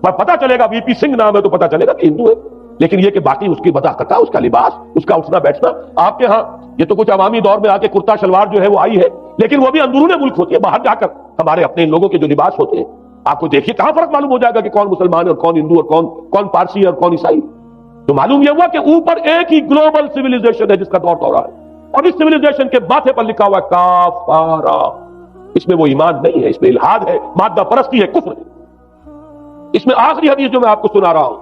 پر پتہ چلے گا وی پی سنگھ نام ہے تو پتہ چلے گا کہ ہندو ہے. لیکن یہ کہ باقی اس کی وضاحت، اس کا لباس، اس کا اٹھنا بیٹھنا. آپ کے ہاں یہ تو کچھ عوامی دور میں آ کے کرتا شلوار جو ہے وہ آئی ہے، لیکن وہ بھی اندرون ملک ہوتی ہے. باہر جا کر ہمارے اپنے لوگوں کے جو لباس ہوتے ہیں آپ کو دیکھیے کہاں فرق معلوم ہو جائے گا کہ کون مسلمان ہے اور کون ہندو اور کون پارسی ہے اور کون عیسائی. تو معلوم یہ ہوا کہ اوپر ایک ہی گلوبل سویلائزیشن ہے جس کا دور دورہ ہے، اور اس سویلائزیشن کے ماتھے پر لکھا ہوا ہے کافارا. اس میں وہ ایمان نہیں ہے، اس میں الحاد ہے، مادہ پرستی ہے، کفر ہے. اس میں آخری حدیث جو میں آپ کو سنا رہا ہوں،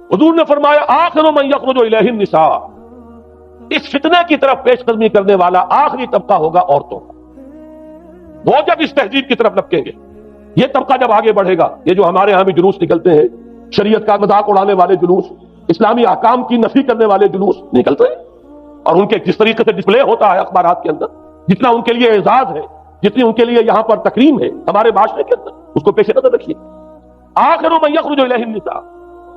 حضور نے فرمایا آخر من یخرج الیہ النساء، اس فتنے کی طرف پیش قدمی کرنے والا آخری طبقہ ہوگا عورتوں کا. وہ جب اس تہذیب کی طرف لپکیں گے، یہ طبقہ جب آگے بڑھے گا، یہ جو ہمارے ہاں بھی جلوس نکلتے ہیں، شریعت کا مذاق اڑانے والے جلوس، اسلامی احکام کی نفی کرنے والے جلوس نکلتے ہیں، اور ان کے جس طریقے سے ڈسپلے ہوتا ہے اخبارات کے اندر، جتنا ان کے لیے اعزاز ہے، جتنی ان کے لیے یہاں پر تکریم ہے ہمارے معاشرے کے اندر، اس کو پیش نظر رکھیے. آخر من یخرج الیہ النساء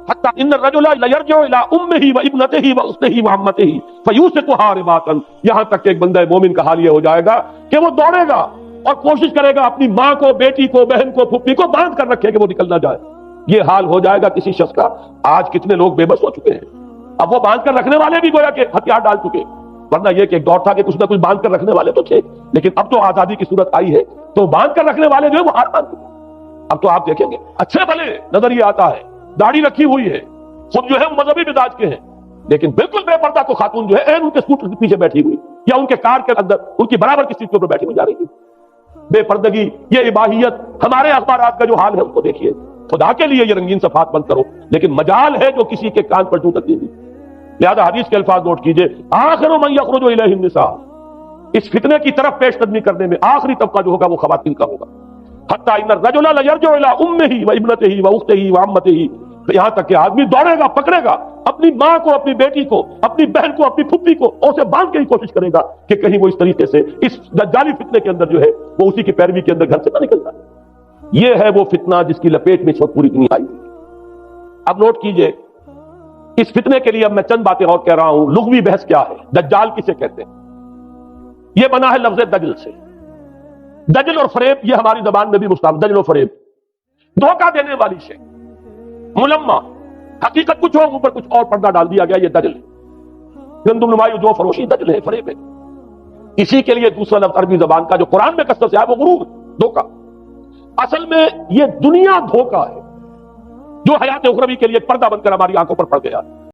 حتی ان الرجل لیرجع الی امہ وابنتہ واختہ وعمتہ فیوثقها رباطا، یہاں تک کہ ایک بندہ مومن کا حال یہ ہو جائے گا کہ وہ دوڑے گا اور کوشش کرے گا اپنی ماں کو، بیٹی کو، بہن کو، پھپھی کو باندھ کر رکھے کہ وہ نکل نہ جائے. یہ حال ہو جائے گا کسی شخص کا. آج کتنے لوگ بے بس ہو چکے ہیں، اب وہ باندھ کر رکھنے والے بھی گویا کہ ہتھیار ڈال چکے، ورنہ یہ کہ ایک دور تھا کہ کچھ نہ کچھ باندھ کر رکھنے والے تو تھے، لیکن اب تو آزادی کی صورت آئی ہے تو باندھ کر رکھنے والے جو ہے وہ ہار مان چکے. اب تو آپ دیکھیں گے اچھے بھلے نظر یہ آتا ہے، داڑھی رکھی ہوئی ہے، خود جو ہے مذہبی مزاج کے ہیں، لیکن بالکل بے پردہ کو خاتون جو ہے ان کے اسکوٹر کے پیچھے بیٹھی ہوئی یا ان کے کار کے اندر ان کی برابر کی سیٹ کے اوپر بیٹھی ہوئی جا رہی ہے. بے پردگی، یہ اباحیت، ہمارے اخبارات کا جو حال ہے اس کو دیکھیے. خدا کے لیے یہ رنگین صفحات بند کرو، لیکن مجال ہے جو کسی کے کان پر جوں تک نہیں. لہذا حدیث کے الفاظ نوٹ کیجئے، آخر من یخرج الیہ النساء، اس فتنے کی طرف پیش قدمی کرنے میں آخری طبقہ جو ہوگا وہ خواتین کا ہوگا. حتی ان الرجل لیرجع الی امہ وابنتہ واختہ وعمتہ، یہاں تک کہ آدمی دوڑے گا، پکڑے گا اپنی ماں کو، اپنی بیٹی کو، اپنی بہن کو، اپنی پھپھی کو، اور اسے باندھ کے ہی کوشش کرے گا کہ کہیں وہ اس طریقے سے اس دجالی فتنے کے اندر جو ہے وہ اسی کی پیروی کے اندر گھر سے نہ نکلتا. یہ ہے وہ فتنہ جس کی لپیٹ میں اس وقت پوری دنیا آئی. اب نوٹ کیجئے، اس فتنے کے لیے اب میں چند باتیں اور کہہ رہا ہوں. لغوی بحث کیا ہے؟ دجال کسے کہتے ہیں؟ یہ بنا ہے لفظ دجل سے. دجل اور فریب یہ ہماری زبان میں بھی مستعمل. دجل و فریب دھوکہ دینے والی شے. ملمہ حقیقت کچھ ہو اوپر کچھ اور پردہ ڈال دیا گیا، یہ دجل ہے. گندم نمائی جو فروشی دجل ہے، فریب ہے. اسی کے لیے دوسرا لفظ عربی زبان کا جو قرآن میں کثرت سے آیا وہ غرور، دھوکہ. اصل میں یہ دنیا دھوکہ ہے جو حیات اخروی کے لیے پردہ بن کر ہماری آنکھوں پر پڑ گیا.